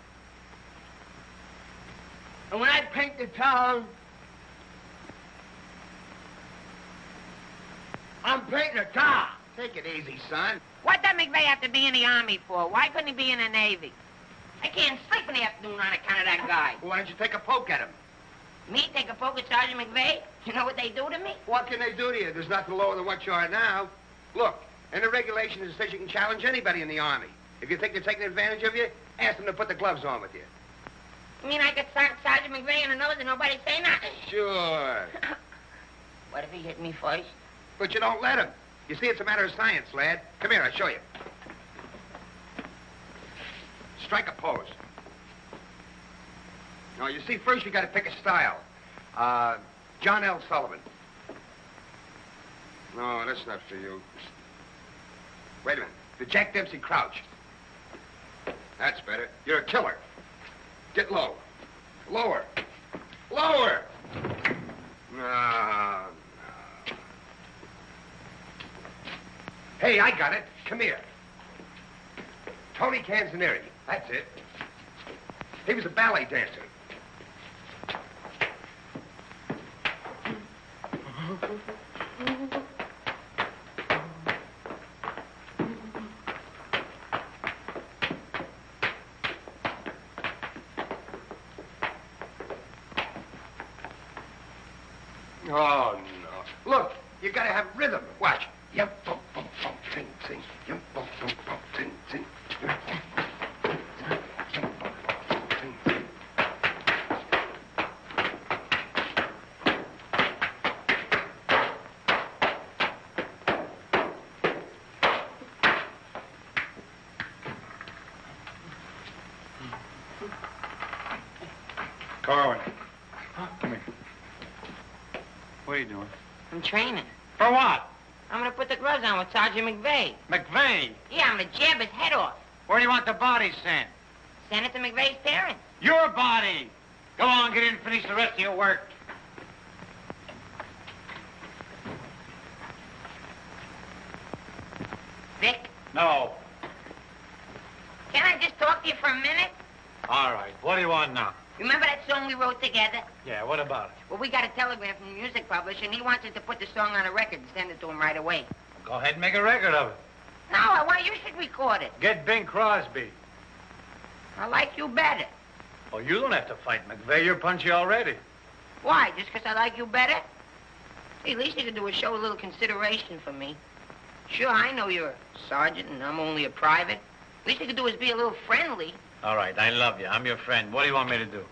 [SPEAKER 4] And when I paint the town, I'm painting the town.
[SPEAKER 2] Take it easy, son.
[SPEAKER 4] What does McVeigh have to be in the Army for? Why couldn't he be in the Navy? I can't sleep in the afternoon on account of that guy.
[SPEAKER 11] Why don't you take a poke at him?
[SPEAKER 4] Me take a poke at Sergeant McVeigh? You know what they do to me?
[SPEAKER 11] What can they do to you? There's nothing lower than what you are now. Look, in the regulations, it says you can challenge anybody in the Army. If you think they're taking advantage of you, ask them to put the gloves on with you.
[SPEAKER 4] You mean I could start Sergeant McVeigh in the nose and nobody say nothing?
[SPEAKER 11] Sure.
[SPEAKER 4] What if he hit me first?
[SPEAKER 11] But you don't let him. You see, it's a matter of science, lad. Come here, I'll show you. Strike a pose. Now, you see, first you got to pick a style. John L. Sullivan. No, that's not for you. Wait a minute. The Jack Dempsey crouch. That's better. You're a killer. Get low. Lower. Lower. No. Hey, I got it. Come here. Tony Canzanieri. That's it. He was a ballet dancer. Oh, no. Look, you gotta have rhythm. Watch. Yep, bump, bump, bump, ting, ting. Yep, bump, bump, bump, ting, ting. Yep, bump, bump, ting, yep, bump, bump, ting, ting.
[SPEAKER 6] Corwin. Come here. What are you doing?
[SPEAKER 4] I'm training.
[SPEAKER 6] For what?
[SPEAKER 4] I'm gonna put the gloves on with Sergeant McVeigh.
[SPEAKER 6] McVeigh?
[SPEAKER 4] Yeah, I'm gonna jab his head off.
[SPEAKER 6] Where do you want the body sent?
[SPEAKER 4] Send it to McVeigh's parents.
[SPEAKER 6] Your body! Go on, get in and finish the rest of your work.
[SPEAKER 4] Vic,
[SPEAKER 6] No.
[SPEAKER 4] can I just talk to you for a minute?
[SPEAKER 6] All right. What do you want now?
[SPEAKER 4] Remember that song we wrote together?
[SPEAKER 6] Yeah, what about it?
[SPEAKER 4] Well, we got a telegram from the music publisher, and he wants us to put the song on a record and send it to him right away.
[SPEAKER 6] Go ahead and make a record of it.
[SPEAKER 4] No, I want you should record it.
[SPEAKER 6] Get Bing Crosby.
[SPEAKER 4] I like you better.
[SPEAKER 6] Oh, you don't have to fight McVeigh. You're punchy already.
[SPEAKER 4] Why? Just 'cause I like you better? Hey, at least you could do is show a little consideration for me. Sure, I know you're a sergeant and I'm only a private. At least you could do is be a little friendly.
[SPEAKER 6] All right, I love you. I'm your friend. What do you want me to do?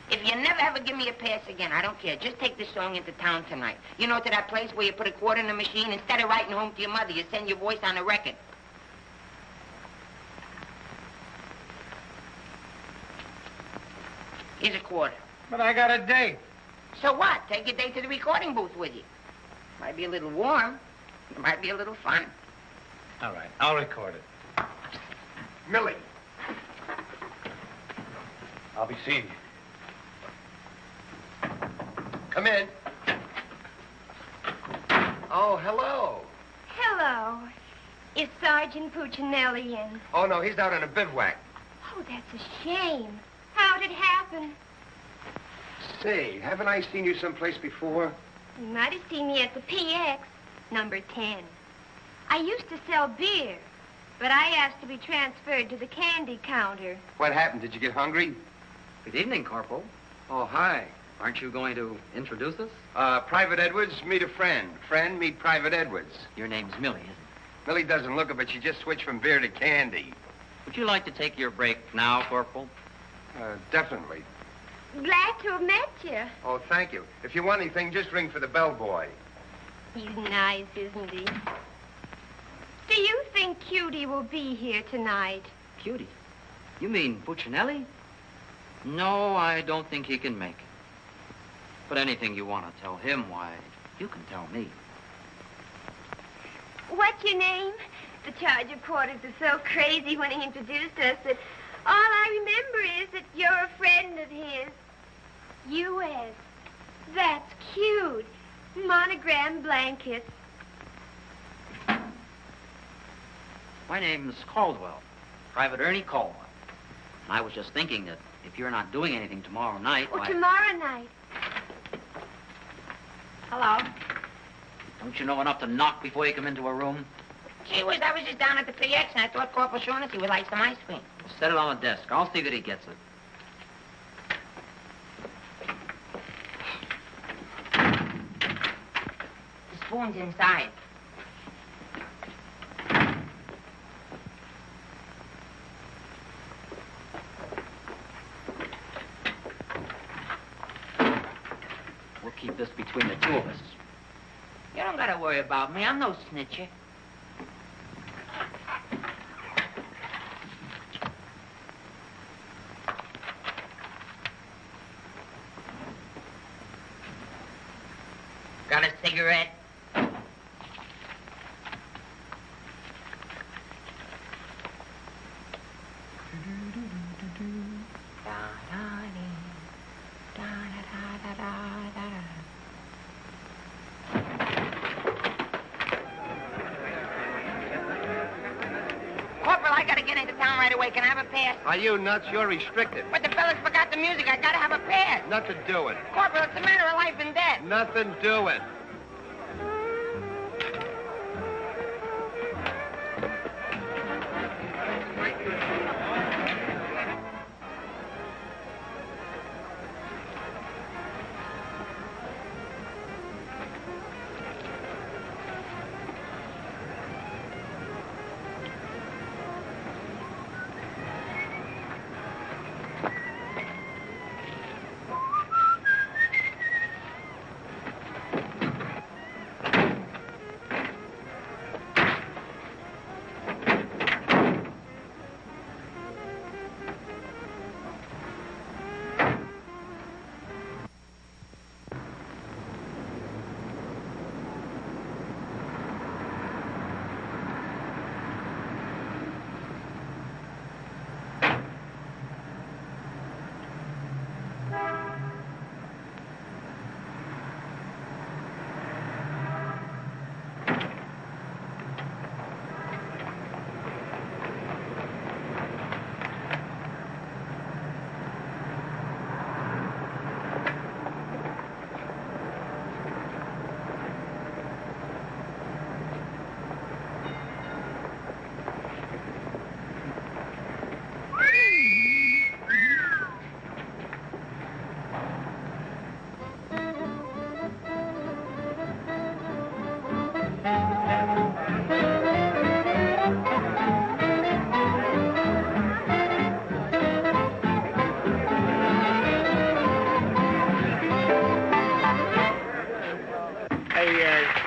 [SPEAKER 4] If you never ever give me a pass again, I don't care. Just take this song into town tonight. You know, to that place where you put a quarter in the machine. Instead of writing home to your mother, you send your voice on a record. Here's a quarter.
[SPEAKER 6] But I got a date.
[SPEAKER 4] So what? Take your date to the recording booth with you. Might be a little warm. It might be a little fun.
[SPEAKER 6] All right, I'll record it.
[SPEAKER 11] Millie.
[SPEAKER 6] I'll be seeing you.
[SPEAKER 11] Come in. Oh, hello.
[SPEAKER 9] Hello. Is Sergeant Puccinelli in?
[SPEAKER 11] Oh, no, he's out on a bivouac.
[SPEAKER 9] Oh, that's a shame. How'd it happen?
[SPEAKER 11] Say, haven't I seen you someplace before?
[SPEAKER 9] You might have seen me at the PX, number 10. I used to sell beer, but I asked to be transferred to the candy counter.
[SPEAKER 11] What happened? Did you get hungry?
[SPEAKER 7] Good evening, Corporal.
[SPEAKER 11] Oh, hi.
[SPEAKER 7] Aren't you going to introduce us?
[SPEAKER 11] Private Edwards, meet a friend. Friend, meet Private Edwards.
[SPEAKER 7] Your name's Millie, isn't it?
[SPEAKER 11] Millie doesn't look it, but she just switched from beer to candy.
[SPEAKER 7] Would you like to take your break now, Corporal?
[SPEAKER 11] Definitely.
[SPEAKER 9] Glad to have met you.
[SPEAKER 11] Oh, thank you. If you want anything, just ring for the bellboy.
[SPEAKER 9] He's nice, isn't he? Do you think Cutie will be here tonight?
[SPEAKER 7] Cutie? You mean Puccinelli? No, I don't think he can make it. But anything you want to tell him, why, you can tell me.
[SPEAKER 9] What's your name? The charge of quarters was so crazy when he introduced us that all I remember is that you're a friend of his. U.S. That's cute. Monogram blankets.
[SPEAKER 7] My name's Caldwell, Private Ernie Caldwell. And I was just thinking that if you're not doing anything tomorrow night,
[SPEAKER 9] Oh,
[SPEAKER 7] why...
[SPEAKER 9] tomorrow night.
[SPEAKER 4] Hello.
[SPEAKER 7] Don't you know enough to knock before you come into a room?
[SPEAKER 4] Gee whiz, I was just down at the PX and I thought Corporal Shaughnessy would like some ice cream.
[SPEAKER 7] Set it on the desk. I'll see that he gets it.
[SPEAKER 4] The spoon's inside.
[SPEAKER 7] We'll keep this between the two of us.
[SPEAKER 4] You don't gotta worry about me. I'm no snitcher. Got a cigarette? Corporal, I gotta get into town right away. Can I have a pass?
[SPEAKER 11] Are you nuts? You're restricted.
[SPEAKER 4] But the fellas forgot the music. I gotta have a pass.
[SPEAKER 11] Nothing doing.
[SPEAKER 4] Corporal, it's a matter of life and death.
[SPEAKER 11] Nothing doing.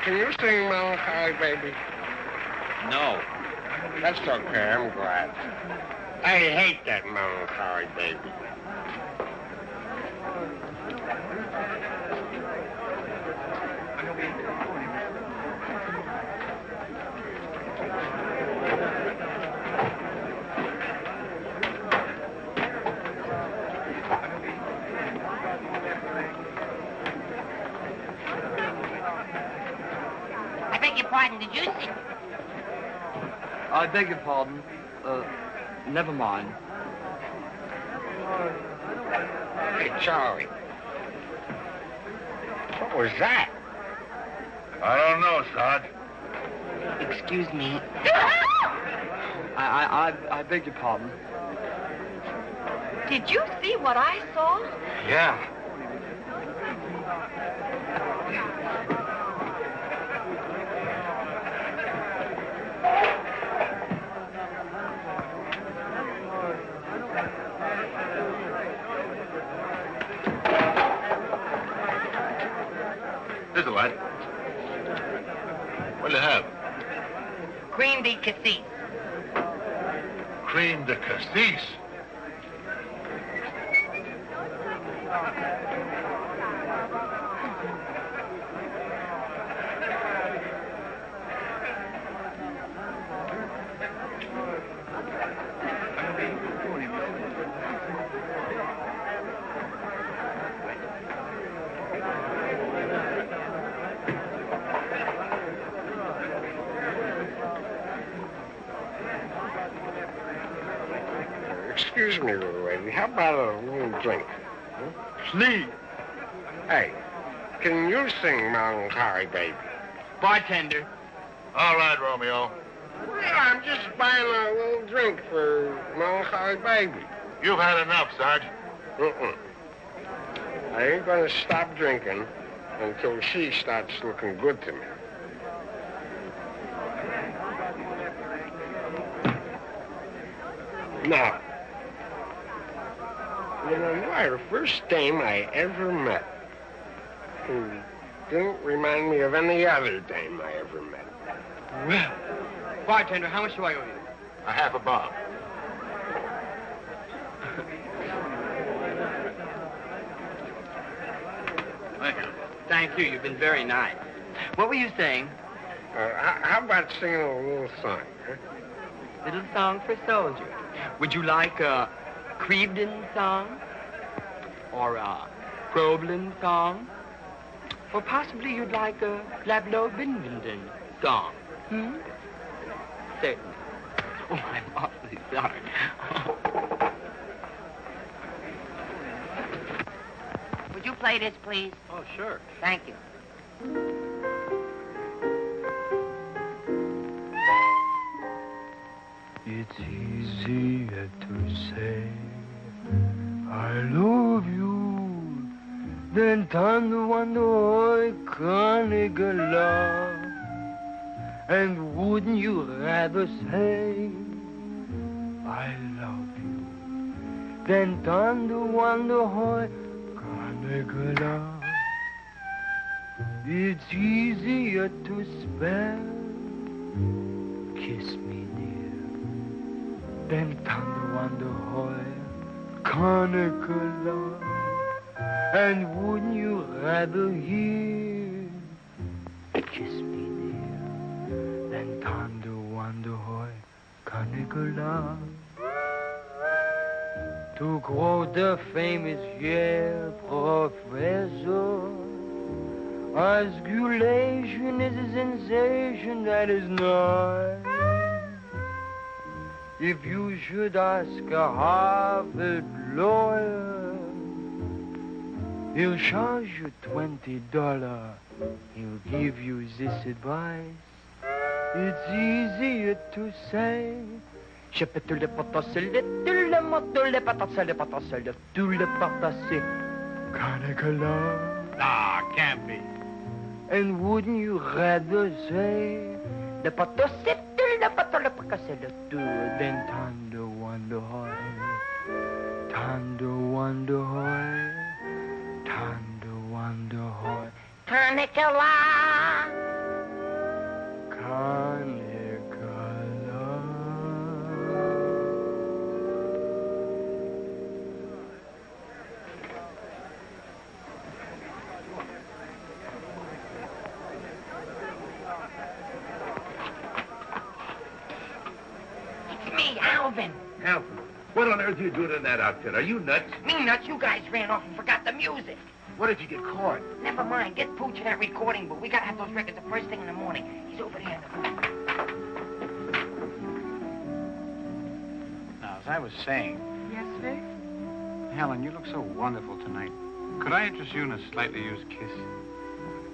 [SPEAKER 11] Can you sing Melancholy Baby?
[SPEAKER 8] No.
[SPEAKER 11] That's okay, I'm glad. I hate that Melancholy Baby.
[SPEAKER 4] I beg your pardon, did you sing?
[SPEAKER 7] I beg your pardon. Never mind.
[SPEAKER 11] Hey, Charlie. What was that?
[SPEAKER 14] I don't know, Sarge.
[SPEAKER 4] Excuse me.
[SPEAKER 7] I beg your pardon.
[SPEAKER 9] Did you see what I saw?
[SPEAKER 14] Yeah. Here's a light. What'll you have?
[SPEAKER 4] Cream de cassis.
[SPEAKER 14] Cream de cassis.
[SPEAKER 11] Excuse me, little lady. How about a little drink?
[SPEAKER 14] Please.
[SPEAKER 11] Hey, can you sing Melancholy Baby?
[SPEAKER 13] Bartender.
[SPEAKER 14] All right, Romeo.
[SPEAKER 11] Well, I'm just buying a little drink for Melancholy Baby.
[SPEAKER 14] You've had enough, Sarge.
[SPEAKER 11] I ain't gonna stop drinking until she starts looking good to me. Now, you know, you are the first dame I ever met. Didn't remind me of any other dame I ever met.
[SPEAKER 2] Well, bartender, how much do I owe you?
[SPEAKER 14] A half a bob.
[SPEAKER 8] Thank you.
[SPEAKER 2] Thank you. You've been very nice. What were you saying?
[SPEAKER 11] How about singing a little song, huh?
[SPEAKER 2] Little song for soldier. Would you like a Crevedon song? Or a Problem song? Or possibly you'd like a Lablo Bindenden song? Certainly. Oh, I'm awfully sorry.
[SPEAKER 4] Would you play this, please?
[SPEAKER 5] Oh, sure.
[SPEAKER 4] Thank you.
[SPEAKER 3] It's easier to say I love you than to wonder I can't love. And wouldn't you rather say I love you than to wonder how I can't love? It's easier to spell kiss me then thunder wonder hoy, conical love. And wouldn't you rather hear kiss me near than thunder wonder hoy, conical love? To quote the famous Yale professor, osculation is a sensation that is nice. If you should ask a Harvard lawyer, he'll charge you $20. He'll give you this advice. It's easier to say.
[SPEAKER 6] Nah, can't be.
[SPEAKER 3] And wouldn't you rather say then thunder wonder hoy, thunder wonder hoy, thunder wonder hoy,
[SPEAKER 4] Carnicula.
[SPEAKER 2] Alvin.
[SPEAKER 15] Alvin, what on earth are you doing in that outfit? Are you nuts?
[SPEAKER 2] Me nuts, you guys ran off and forgot the music.
[SPEAKER 15] What did you get caught?
[SPEAKER 2] Never mind, get Pooch in that recording booth. We gotta have those records the first thing in the morning. He's over there in the booth.
[SPEAKER 6] Now, as I was saying,
[SPEAKER 10] Yes, Vic?
[SPEAKER 6] Helen, you look so wonderful tonight. Could I interest you in a slightly used kiss?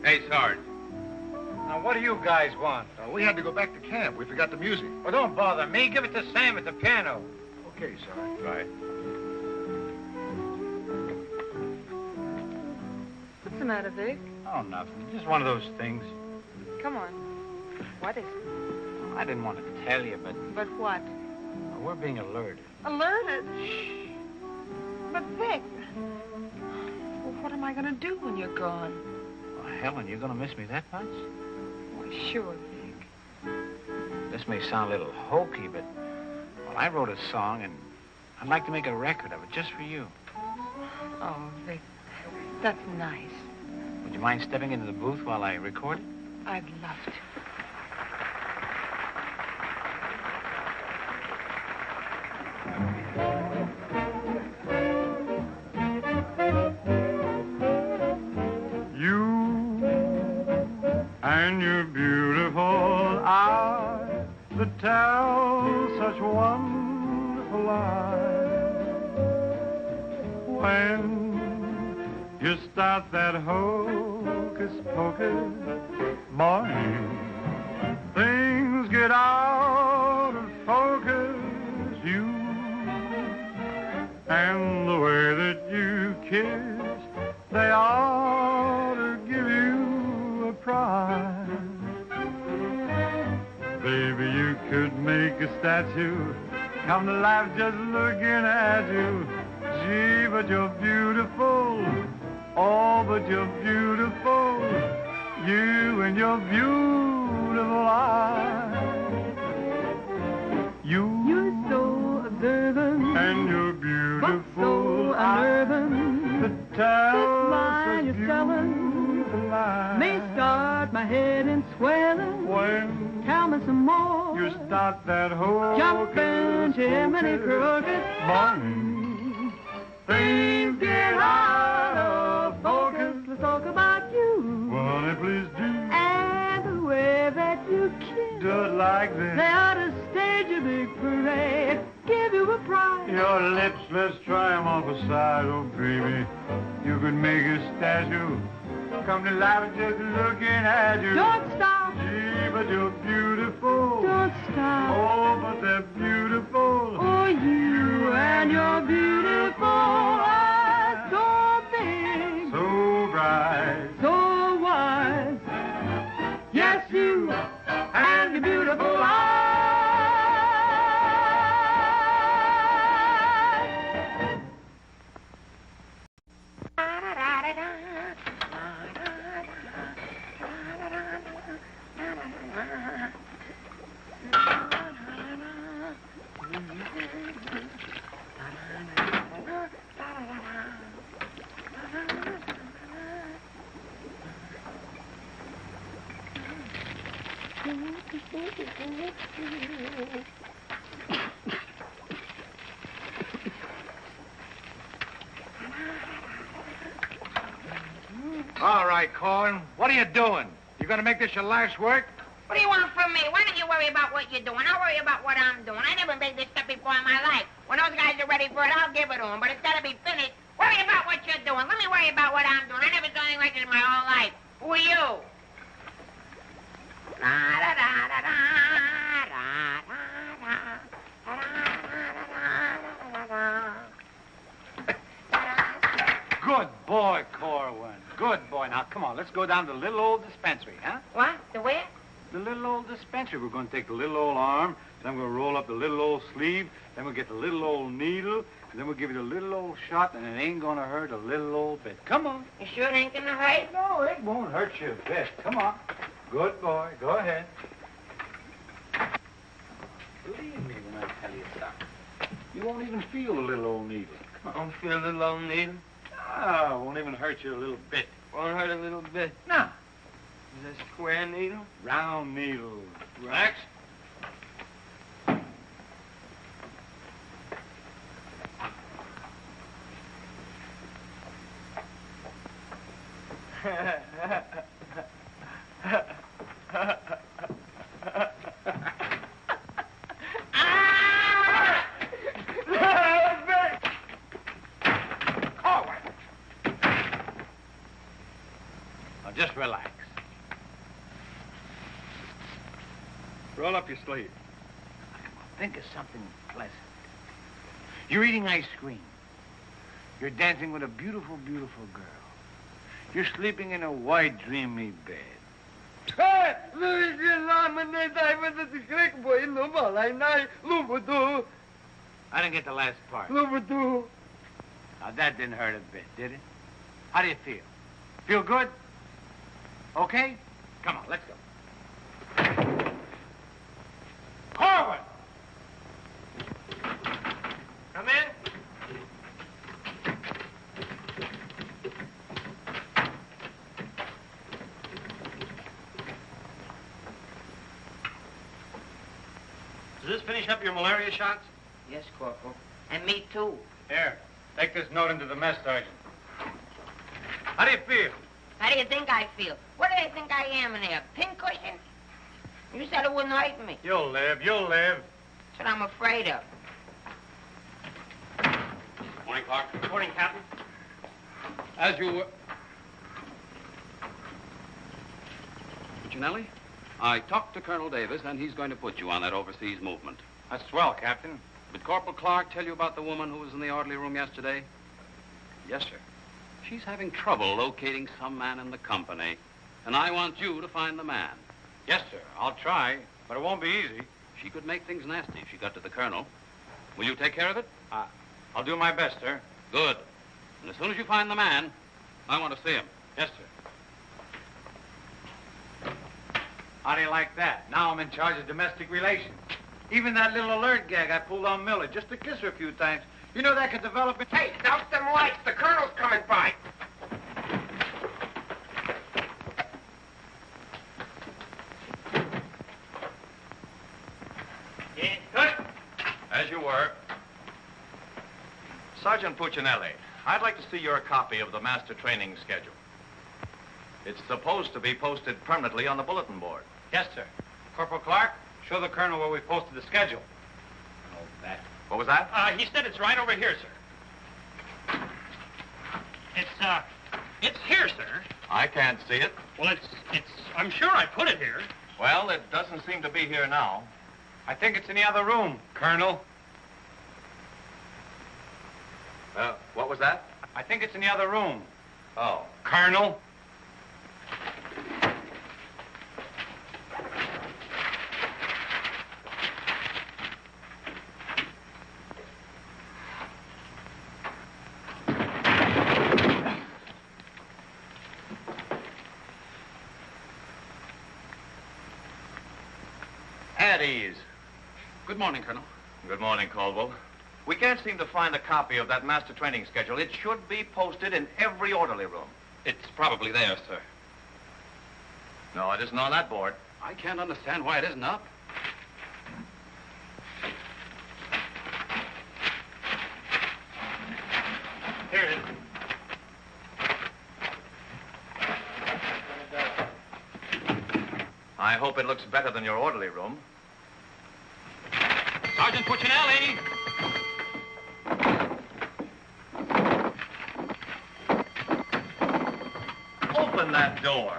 [SPEAKER 14] Hey, Sarge.
[SPEAKER 6] Now, what do you guys want?
[SPEAKER 14] We had to go back to camp. We forgot the music.
[SPEAKER 6] Well, don't bother me. Give it to Sam at the piano.
[SPEAKER 14] Okay, Sarge. Right.
[SPEAKER 10] What's the matter, Vic?
[SPEAKER 6] Oh, nothing. Just one of those things.
[SPEAKER 10] Come on. What is it?
[SPEAKER 6] Well, I didn't want to tell you, but
[SPEAKER 10] But what?
[SPEAKER 6] we're being alerted.
[SPEAKER 10] Alerted? Shh. But, Vic, well, what am I going to do when you're gone?
[SPEAKER 6] Well, Helen, you're going to miss me that much?
[SPEAKER 10] Why, sure, Vic.
[SPEAKER 6] This may sound a little hokey, but, well, I wrote a song, and I'd like to make a record of it just for you.
[SPEAKER 10] Oh, Vic, that's nice.
[SPEAKER 6] Would you mind stepping into the booth while I record it?
[SPEAKER 10] I'd love to.
[SPEAKER 3] And your beautiful eyes that tell such wonderful lies. When you start that hocus pocus, boy, things get out of focus. You and the way that you kiss, they ought to give you a prize. Baby, you could make a statue come to life just looking at you. Gee, but you're beautiful Oh, but you're beautiful, you and your beautiful eyes.
[SPEAKER 16] You're so observant,
[SPEAKER 3] and you're beautiful,
[SPEAKER 16] but so unnerving.
[SPEAKER 3] The tell
[SPEAKER 16] line you're selling may start my head in swelling.
[SPEAKER 3] When
[SPEAKER 16] tell me some more.
[SPEAKER 3] You start that whole
[SPEAKER 16] jump into Jiminy Crooked
[SPEAKER 3] morning.
[SPEAKER 16] Things get out of focus. Let's talk about you.
[SPEAKER 3] Well, honey, please do.
[SPEAKER 16] And the way that you kiss.
[SPEAKER 3] Do it like this.
[SPEAKER 16] They ought to stage a big parade. Give you a prize.
[SPEAKER 3] Your lips, let's try 'em off a side, oh baby. You could make a statue come to life just looking at you.
[SPEAKER 16] Don't stop.
[SPEAKER 3] Gee, but you're beautiful.
[SPEAKER 16] Don't stop.
[SPEAKER 3] Oh, but they're beautiful.
[SPEAKER 16] Oh, you and your beautiful eyes. So big.
[SPEAKER 3] So bright.
[SPEAKER 16] So wise. Yes, you and your beautiful eyes.
[SPEAKER 6] All right, Corn. What are you doing? You gonna make this your life's work?
[SPEAKER 4] What do you want from me? Why don't you worry about what you're doing? I'll worry about what I'm doing. I never made this stuff before in my life. When those guys are ready for it, I'll give it to them. But it's got to be finished. Worry about what you're doing. Let me worry about what I'm doing. I never done anything like this in my whole life. Who are you?
[SPEAKER 6] Good boy, Corwin. Good boy. Now, come on. Let's go down to the little old dispensary, huh?
[SPEAKER 4] What? The where?
[SPEAKER 6] The little old dispensary. We're going to take the little old arm, then we're going to roll up the little old sleeve, then we'll get the little old needle, and then we'll give you the little old shot, and it ain't going to hurt a little old bit. Come on.
[SPEAKER 4] You sure it ain't going to hurt?
[SPEAKER 6] No, it won't hurt you a bit. Come on. Good boy. Go ahead. Believe me when I tell you something. You won't even feel the little old needle. Come on.
[SPEAKER 2] Don't feel the little old needle?
[SPEAKER 6] Ah, won't even hurt you a little bit.
[SPEAKER 2] Won't hurt a little bit?
[SPEAKER 6] No.
[SPEAKER 2] Is this a square needle?
[SPEAKER 6] Round needle. Relax. Just relax.
[SPEAKER 12] Roll up your sleeve.
[SPEAKER 6] Think of something pleasant. You're eating ice cream. You're dancing with a beautiful, beautiful girl. You're sleeping in a white, dreamy bed.
[SPEAKER 2] I
[SPEAKER 6] didn't get the last part. Now, that didn't hurt a bit, did it? How do you feel? Feel good? Okay? Come on, let's go. Corwin!
[SPEAKER 2] Come in.
[SPEAKER 6] Does this finish up your malaria shots?
[SPEAKER 4] Yes, Corporal. And me, too.
[SPEAKER 6] Here, take this note into the mess sergeant. How do you feel?
[SPEAKER 4] How do you think I feel? What do you think I am in there? Pincushion? You said it wouldn't hurt me.
[SPEAKER 6] You'll live, you'll live.
[SPEAKER 4] That's what I'm afraid of.
[SPEAKER 8] Morning, Clark.
[SPEAKER 5] Good morning, Captain.
[SPEAKER 8] As you were... Puccinelli, I talked to Colonel Davis, and he's going to put you on that overseas movement.
[SPEAKER 6] That's swell, Captain.
[SPEAKER 8] Did Corporal Clark tell you about the woman who was in the orderly room yesterday? Yes, sir. She's having trouble locating some man in the company, and I want you to find the man.
[SPEAKER 6] Yes, sir. I'll try, but it won't be easy.
[SPEAKER 8] She could make things nasty if she got to the colonel. Will you take care of it?
[SPEAKER 6] I'll do my best, sir.
[SPEAKER 8] Good. And as soon as you find the man, I want to see him.
[SPEAKER 6] Yes, sir. How do you like that? Now I'm in charge of domestic relations. Even that little alert gag I pulled on Millie, just to kiss her a few times. You know that could develop it.
[SPEAKER 2] Hey, douse them lights. The colonel's coming by.
[SPEAKER 12] As you were. Sergeant Puccinelli, I'd like to see your copy of the master training schedule. It's supposed to be posted permanently on the bulletin board.
[SPEAKER 6] Yes, sir. Corporal Clark, show the colonel where we posted the schedule. Oh, that.
[SPEAKER 12] What was that?
[SPEAKER 5] He said it's right over here, sir. It's here, sir.
[SPEAKER 12] I can't see it.
[SPEAKER 5] Well, I'm sure I put it here.
[SPEAKER 12] Well, it doesn't seem to be here now.
[SPEAKER 6] I think it's in the other room, Colonel.
[SPEAKER 12] What was that?
[SPEAKER 6] I think it's in the other room.
[SPEAKER 12] Oh.
[SPEAKER 6] Colonel.
[SPEAKER 12] At ease.
[SPEAKER 8] Good morning, Colonel.
[SPEAKER 12] Good morning, Caldwell. We can't seem to find a copy of that master training schedule. It should be posted in every orderly room.
[SPEAKER 8] It's probably there, sir.
[SPEAKER 12] No, it isn't on that board.
[SPEAKER 8] I can't understand why it isn't up.
[SPEAKER 5] Here it is.
[SPEAKER 12] I hope it looks better than your orderly room.
[SPEAKER 5] Sergeant Puccinelli!
[SPEAKER 12] Open that door.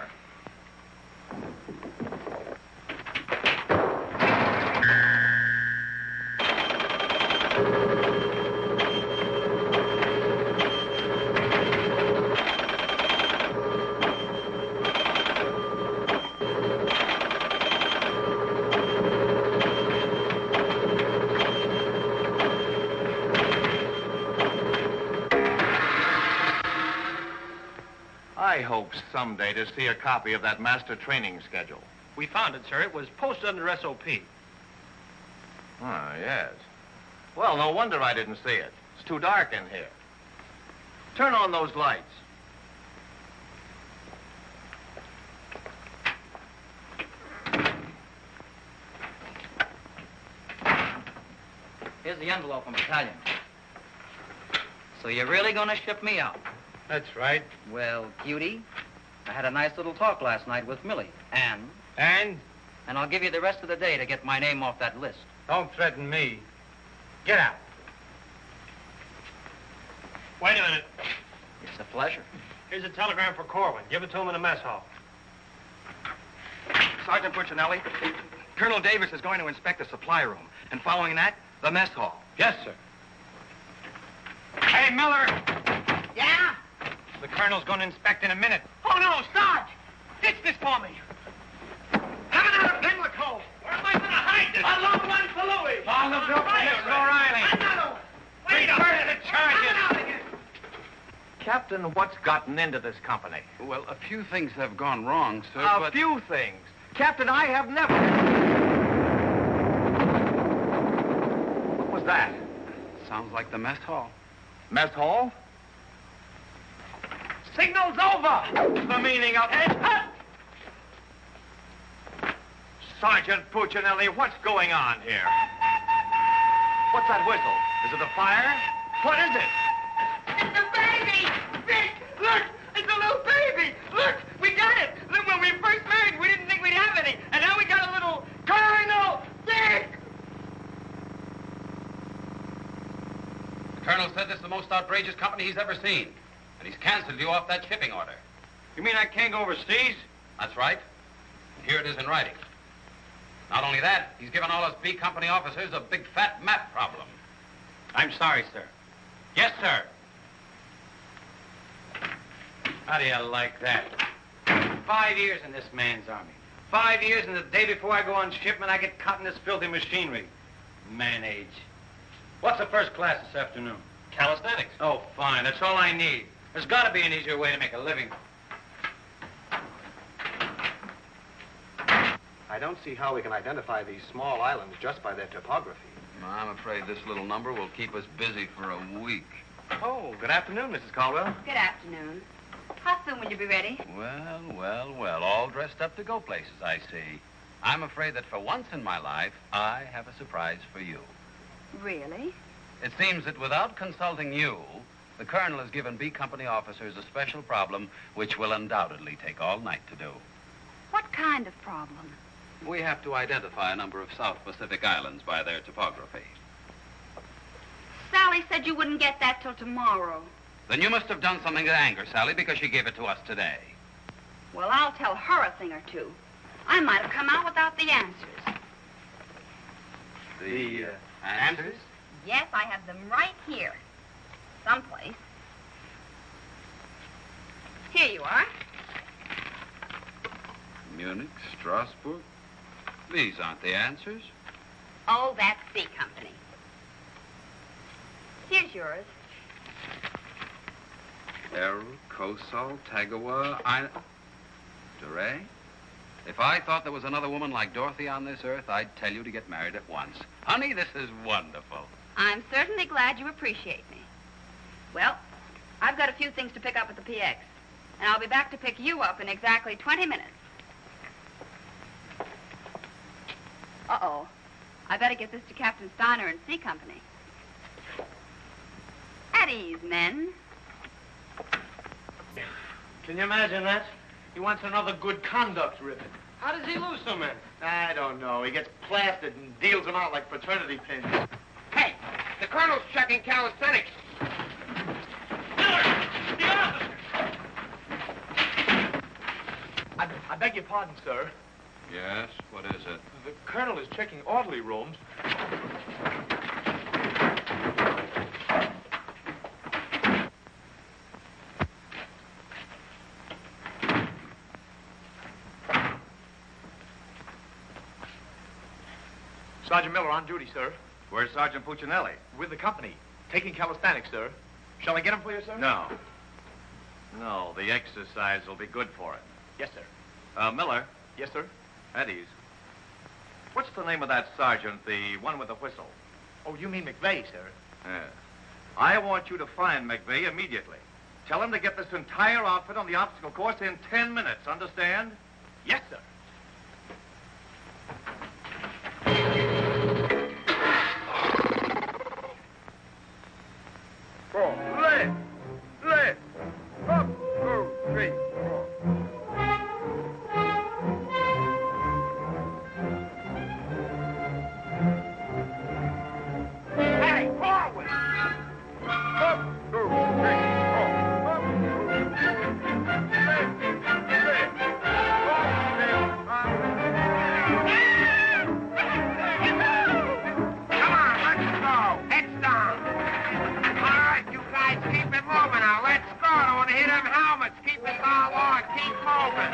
[SPEAKER 12] I hope someday to see a copy of that master training schedule.
[SPEAKER 5] We found it, sir. It was posted under SOP.
[SPEAKER 12] Ah, yes. Well, no wonder I didn't see it. It's too dark in here. Turn on those lights.
[SPEAKER 7] Here's the envelope from Battalion. So you're really going to ship me out?
[SPEAKER 6] That's right.
[SPEAKER 7] Well, cutie, I had a nice little talk last night with Millie. And?
[SPEAKER 6] And?
[SPEAKER 7] And I'll give you the rest of the day to get my name off that list.
[SPEAKER 6] Don't threaten me. Get out.
[SPEAKER 5] Wait a minute.
[SPEAKER 7] It's a pleasure.
[SPEAKER 5] Here's a telegram for Corwin. Give it to him in the mess hall.
[SPEAKER 12] Sergeant Puccinelli, Colonel Davis is going to inspect the supply room, and following that, the mess hall.
[SPEAKER 6] Yes, sir. Hey, Miller!
[SPEAKER 2] Yeah?
[SPEAKER 6] The colonel's going to inspect in a minute.
[SPEAKER 2] Oh, no, Sarge! Ditch this for me. Have another Pimlico. Where am I going to hide this? A long one for Louis.
[SPEAKER 6] Oh, look up, Mr. O'Reilly.
[SPEAKER 2] Another one. Wait
[SPEAKER 6] Reverse the charges.
[SPEAKER 12] Captain, what's gotten into this company?
[SPEAKER 8] Well, a few things have gone wrong, sir,
[SPEAKER 12] A few things. Captain, I have never... What was that?
[SPEAKER 8] Sounds like the mess hall.
[SPEAKER 12] Mess hall?
[SPEAKER 2] Signal's over.
[SPEAKER 6] The meaning of it. Sergeant Puccinelli, what's going on here?
[SPEAKER 12] What's that whistle? Is it a fire? What is it?
[SPEAKER 2] It's a baby. Vic, look. It's a little baby. Look, we got it. Look, when we first married, we didn't think we'd have any. And now we got a little Colonel Vic.
[SPEAKER 8] The colonel said this is the most outrageous company he's ever seen. And he's canceled you off that shipping order.
[SPEAKER 6] You mean I can't go overseas?
[SPEAKER 8] That's right. And here it is in writing. Not only that, he's given all us B Company officers a big fat map problem.
[SPEAKER 6] I'm sorry, sir. Yes, sir. How do you like that? 5 years in this man's army. 5 years, and the day before I go on shipment, I get caught in this filthy machinery. Man age. What's the first class this afternoon?
[SPEAKER 5] Calisthenics.
[SPEAKER 6] Oh, fine. That's all I need. There's got to be an easier way to make a living.
[SPEAKER 17] I don't see how we can identify these small islands just by their topography.
[SPEAKER 8] I'm afraid this little number will keep us busy for a week.
[SPEAKER 17] Oh, good afternoon, Mrs. Caldwell.
[SPEAKER 10] Good afternoon. How soon will you be ready?
[SPEAKER 8] Well, all dressed up to go places, I see. I'm afraid that for once in my life, I have a surprise for you.
[SPEAKER 10] Really?
[SPEAKER 8] It seems that without consulting you, the Colonel has given B Company officers a special problem which will undoubtedly take all night to do.
[SPEAKER 10] What kind of problem?
[SPEAKER 8] We have to identify a number of South Pacific islands by their topography.
[SPEAKER 10] Sally said you wouldn't get that till tomorrow.
[SPEAKER 8] Then you must have done something to anger Sally because she gave it to us today.
[SPEAKER 10] Well, I'll tell her a thing or two. I might have come out without the answers.
[SPEAKER 8] The answers?
[SPEAKER 10] Yes, I have them right here. Someplace. Here you are.
[SPEAKER 8] Munich, Strasbourg. These aren't the answers.
[SPEAKER 10] Oh, that's C Company. Here's yours.
[SPEAKER 8] Eru, Kosal, Tagawa, DeRay? If I thought there was another woman like Dorothy on this earth, I'd tell you to get married at once. Honey, this is wonderful.
[SPEAKER 10] I'm certainly glad you appreciate me. Well, I've got a few things to pick up at the PX, and I'll be back to pick you up in exactly 20 minutes. Uh-oh. I better get this to Captain Steiner and C Company. At ease, men.
[SPEAKER 5] Can you imagine that? He wants another good conduct ribbon. How does he lose so many?
[SPEAKER 14] I don't know. He gets plastered and deals them out like fraternity pins.
[SPEAKER 2] Hey, the Colonel's checking calisthenics.
[SPEAKER 5] I beg your pardon, sir.
[SPEAKER 8] Yes? What is it?
[SPEAKER 5] The Colonel is checking orderly rooms. Sergeant Miller on duty, sir.
[SPEAKER 14] Where's Sergeant Puccinelli?
[SPEAKER 5] With the company. Taking calisthenics, sir. Shall I get him for you, sir?
[SPEAKER 12] No. No, the exercise will be good for it.
[SPEAKER 5] Yes, sir.
[SPEAKER 12] Miller.
[SPEAKER 5] Yes, sir.
[SPEAKER 12] At ease. What's the name of that sergeant, the one with the whistle?
[SPEAKER 5] Oh, you mean McVeigh, sir?
[SPEAKER 12] Yeah. I want you to find McVeigh immediately. Tell him to get this entire outfit on the obstacle course in 10 minutes, understand?
[SPEAKER 5] Yes, sir.
[SPEAKER 2] Left, left, up, 2, 3, 4. Hey, forward! Up, 2, 3, 4. Up, 2, 3, left, left, up, Come on, let's go. Heads down. All right, you guys, keep it moving now. Let's go. I don't want to hit them helmets. Keep it all on. Keep moving.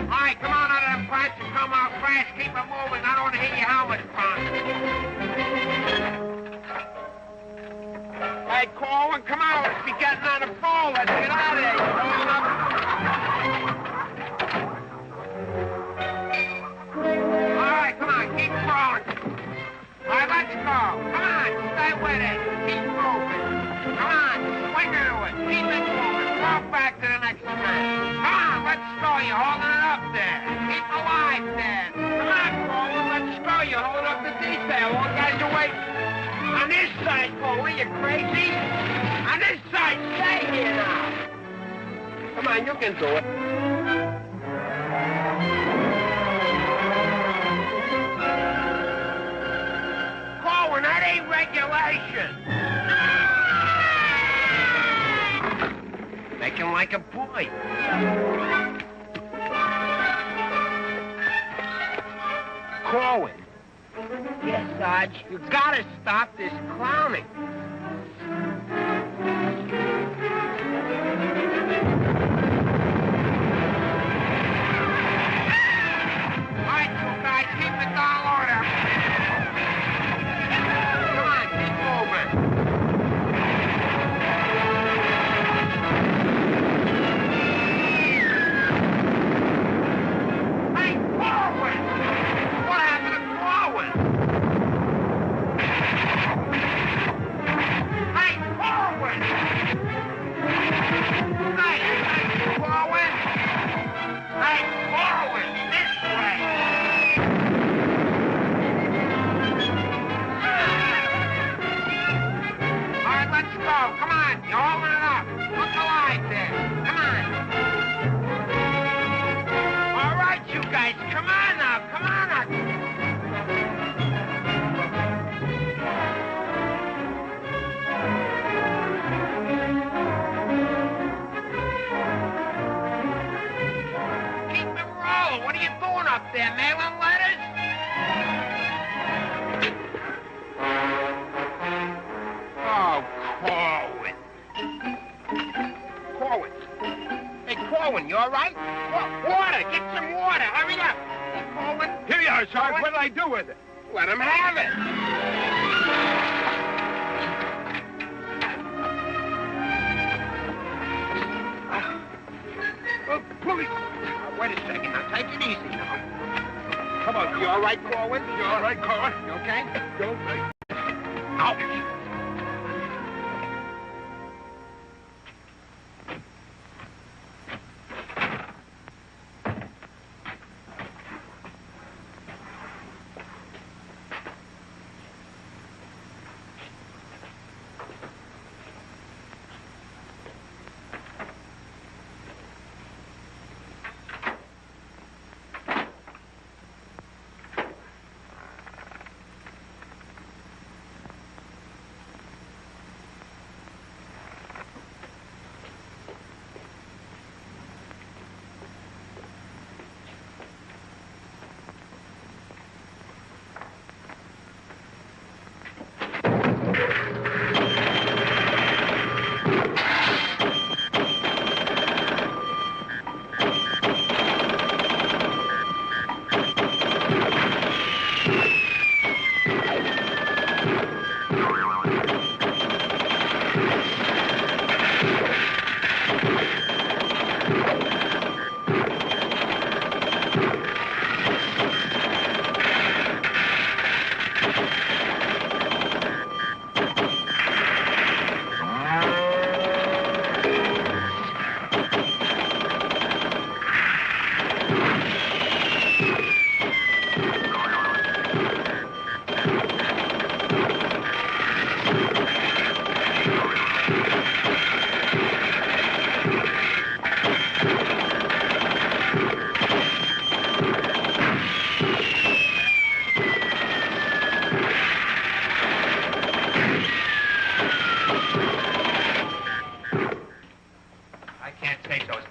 [SPEAKER 2] All right, come on out of them pipes and come out fast. Keep it moving. I don't want to hit your helmets, Frank. Hey, Corwin, come on. Let's be getting on the phone. Let's get out of here. All right, come on. Keep crawling. All right, let's go. Come on. Stay with it. Keep moving. Come on. Swing into it. Keep it moving. Walk back to the next turn. Come on. Let's go. You're holding it up there. Keep alive there. Come on, Corwin. Let's go. You're holding up the detail. All guys are waiting. On this side, Foley, you crazy? On this side, stay here now. Come on, you can do it. Colin, that ain't regulation. Make him like a boy. Colin. Yes, Sarge. You gotta stop this clowning. up there, mailing letters? Oh, Corwin. Corwin. Hey, Corwin, you all right? Water! Get some water! Hurry up! Hey, Corwin.
[SPEAKER 11] Here you are, Sarge. What'll I do with it?
[SPEAKER 2] Let him have it. Oh, please. Wait a second. Now, take it easy now. Come on. You all right, Corwin? You all right, Corwin? You okay? You okay? Ouch.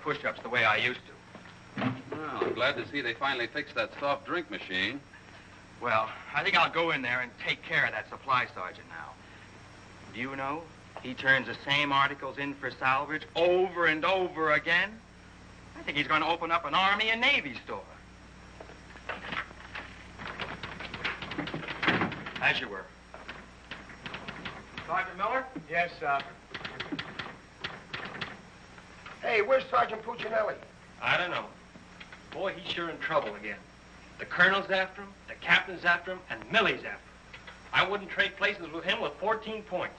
[SPEAKER 5] push-ups the way I used to.
[SPEAKER 8] Well, I'm glad to see they finally fixed that soft drink machine.
[SPEAKER 5] Well, I think I'll go in there and take care of that supply sergeant now. Do you know, he turns the same articles in for salvage over and over again. I think he's going to open up an Army and Navy store. As you were. Sergeant Miller?
[SPEAKER 11] Yes, sir.
[SPEAKER 2] Hey, where's Sergeant Puccinelli?
[SPEAKER 5] I don't know. Boy, he's sure in trouble again. The colonel's after him, the captain's after him, and Millie's after him. I wouldn't trade places with him with 14 points.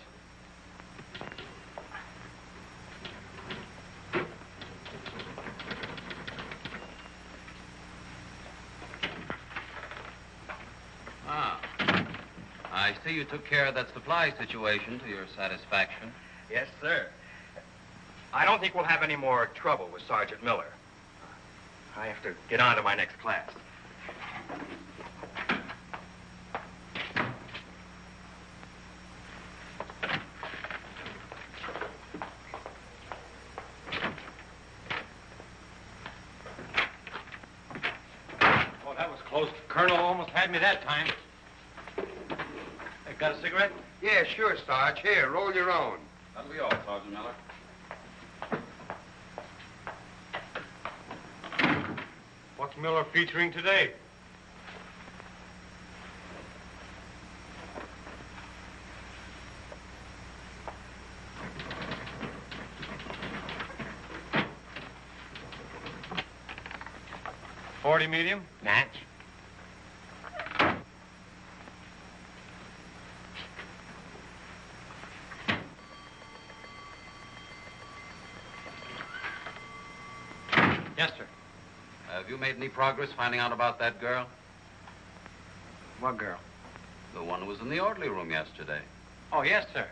[SPEAKER 8] Ah. I see you took care of that supply situation to your satisfaction.
[SPEAKER 5] Yes, sir. I don't think we'll have any more trouble with Sergeant Miller. I have to get on to my next class.
[SPEAKER 6] Oh, that was close. The colonel almost had me that time. Hey, got a cigarette?
[SPEAKER 2] Yeah, sure, Sarge. Here, roll your own.
[SPEAKER 8] That'll be all, Sergeant Miller.
[SPEAKER 6] What's Miller featuring today? .40 medium?
[SPEAKER 2] Match.
[SPEAKER 6] Yes, sir.
[SPEAKER 8] Have you made any progress finding out about that girl?
[SPEAKER 6] What girl?
[SPEAKER 8] The one who was in the orderly room yesterday.
[SPEAKER 6] Oh, yes, sir.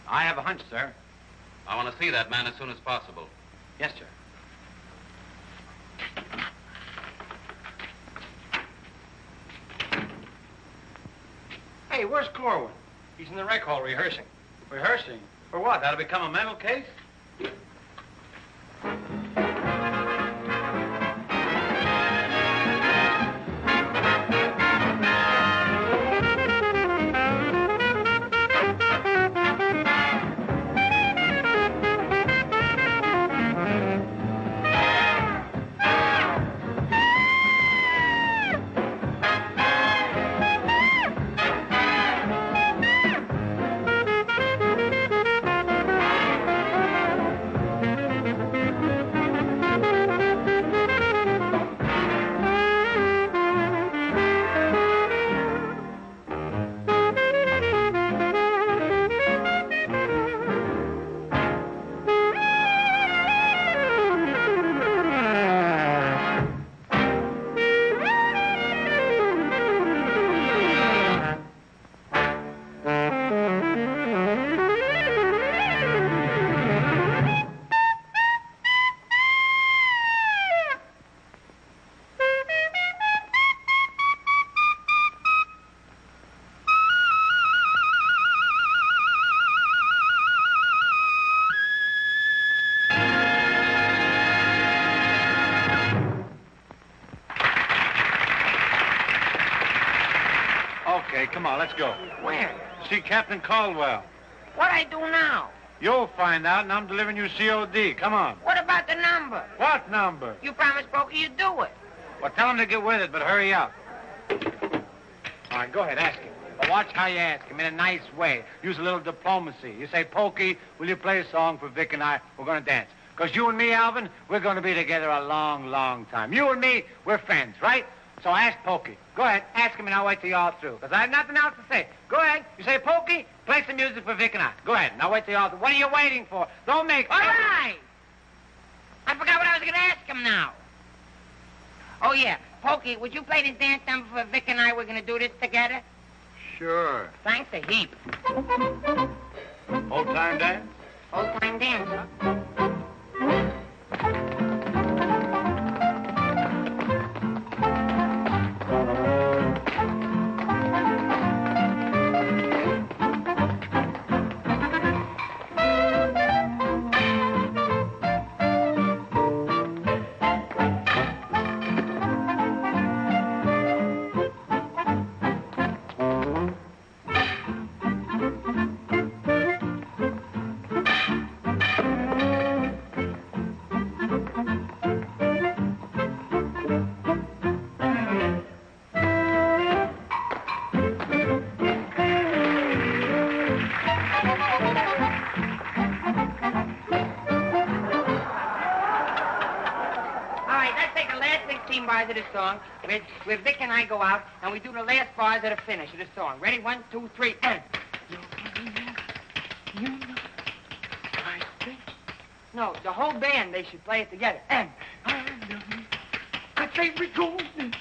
[SPEAKER 6] I have a hunch, sir.
[SPEAKER 8] I want to see that man as soon as possible.
[SPEAKER 6] Yes, sir.
[SPEAKER 5] Hey, where's Corwin? He's in the rec hall rehearsing.
[SPEAKER 6] Rehearsing? For what? That'll become a mental case? on, let's go.
[SPEAKER 13] Where?
[SPEAKER 6] See Captain Caldwell.
[SPEAKER 13] What I do now?
[SPEAKER 6] You'll find out, and I'm delivering you COD. Come on.
[SPEAKER 13] What about the number?
[SPEAKER 6] What number?
[SPEAKER 13] You promised Pokey you'd do it.
[SPEAKER 6] Well, tell him to get with it, but hurry up. All right, go ahead, ask him. But watch how you ask him in a nice way. Use a little diplomacy. You say, Pokey, will you play a song for Vic and I? We're going to dance. Because you and me, Alvin, we're going to be together a long, long time. You and me, we're friends, right? So ask Pokey. Go ahead, ask him, and I'll wait till you're all through. Because I have nothing else to say. Go ahead. You say, Pokey, play some music for Vic and I. Go ahead, and I'll wait till you're all through. What are you waiting for? Don't make...
[SPEAKER 13] All right. I forgot what I was going to ask him now. Oh, yeah. Pokey, would you play this dance number for Vic and I? We're going to do this together.
[SPEAKER 6] Sure.
[SPEAKER 13] Thanks a heap.
[SPEAKER 6] Old-time dance?
[SPEAKER 13] Old-time dance, huh? Bars of the song, where Vic and I go out, and we do the last bars of the finish of the song. Ready? 1, 2, 3, and... No, the whole band, they should play it together. And... I say we go, and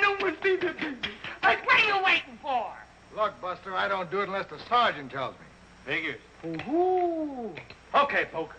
[SPEAKER 13] no one's be the business. Like, what are you waiting for?
[SPEAKER 17] Look, Buster, I don't do it unless the sergeant tells me.
[SPEAKER 6] Figures.
[SPEAKER 13] Ooh.
[SPEAKER 6] Okay, Poker.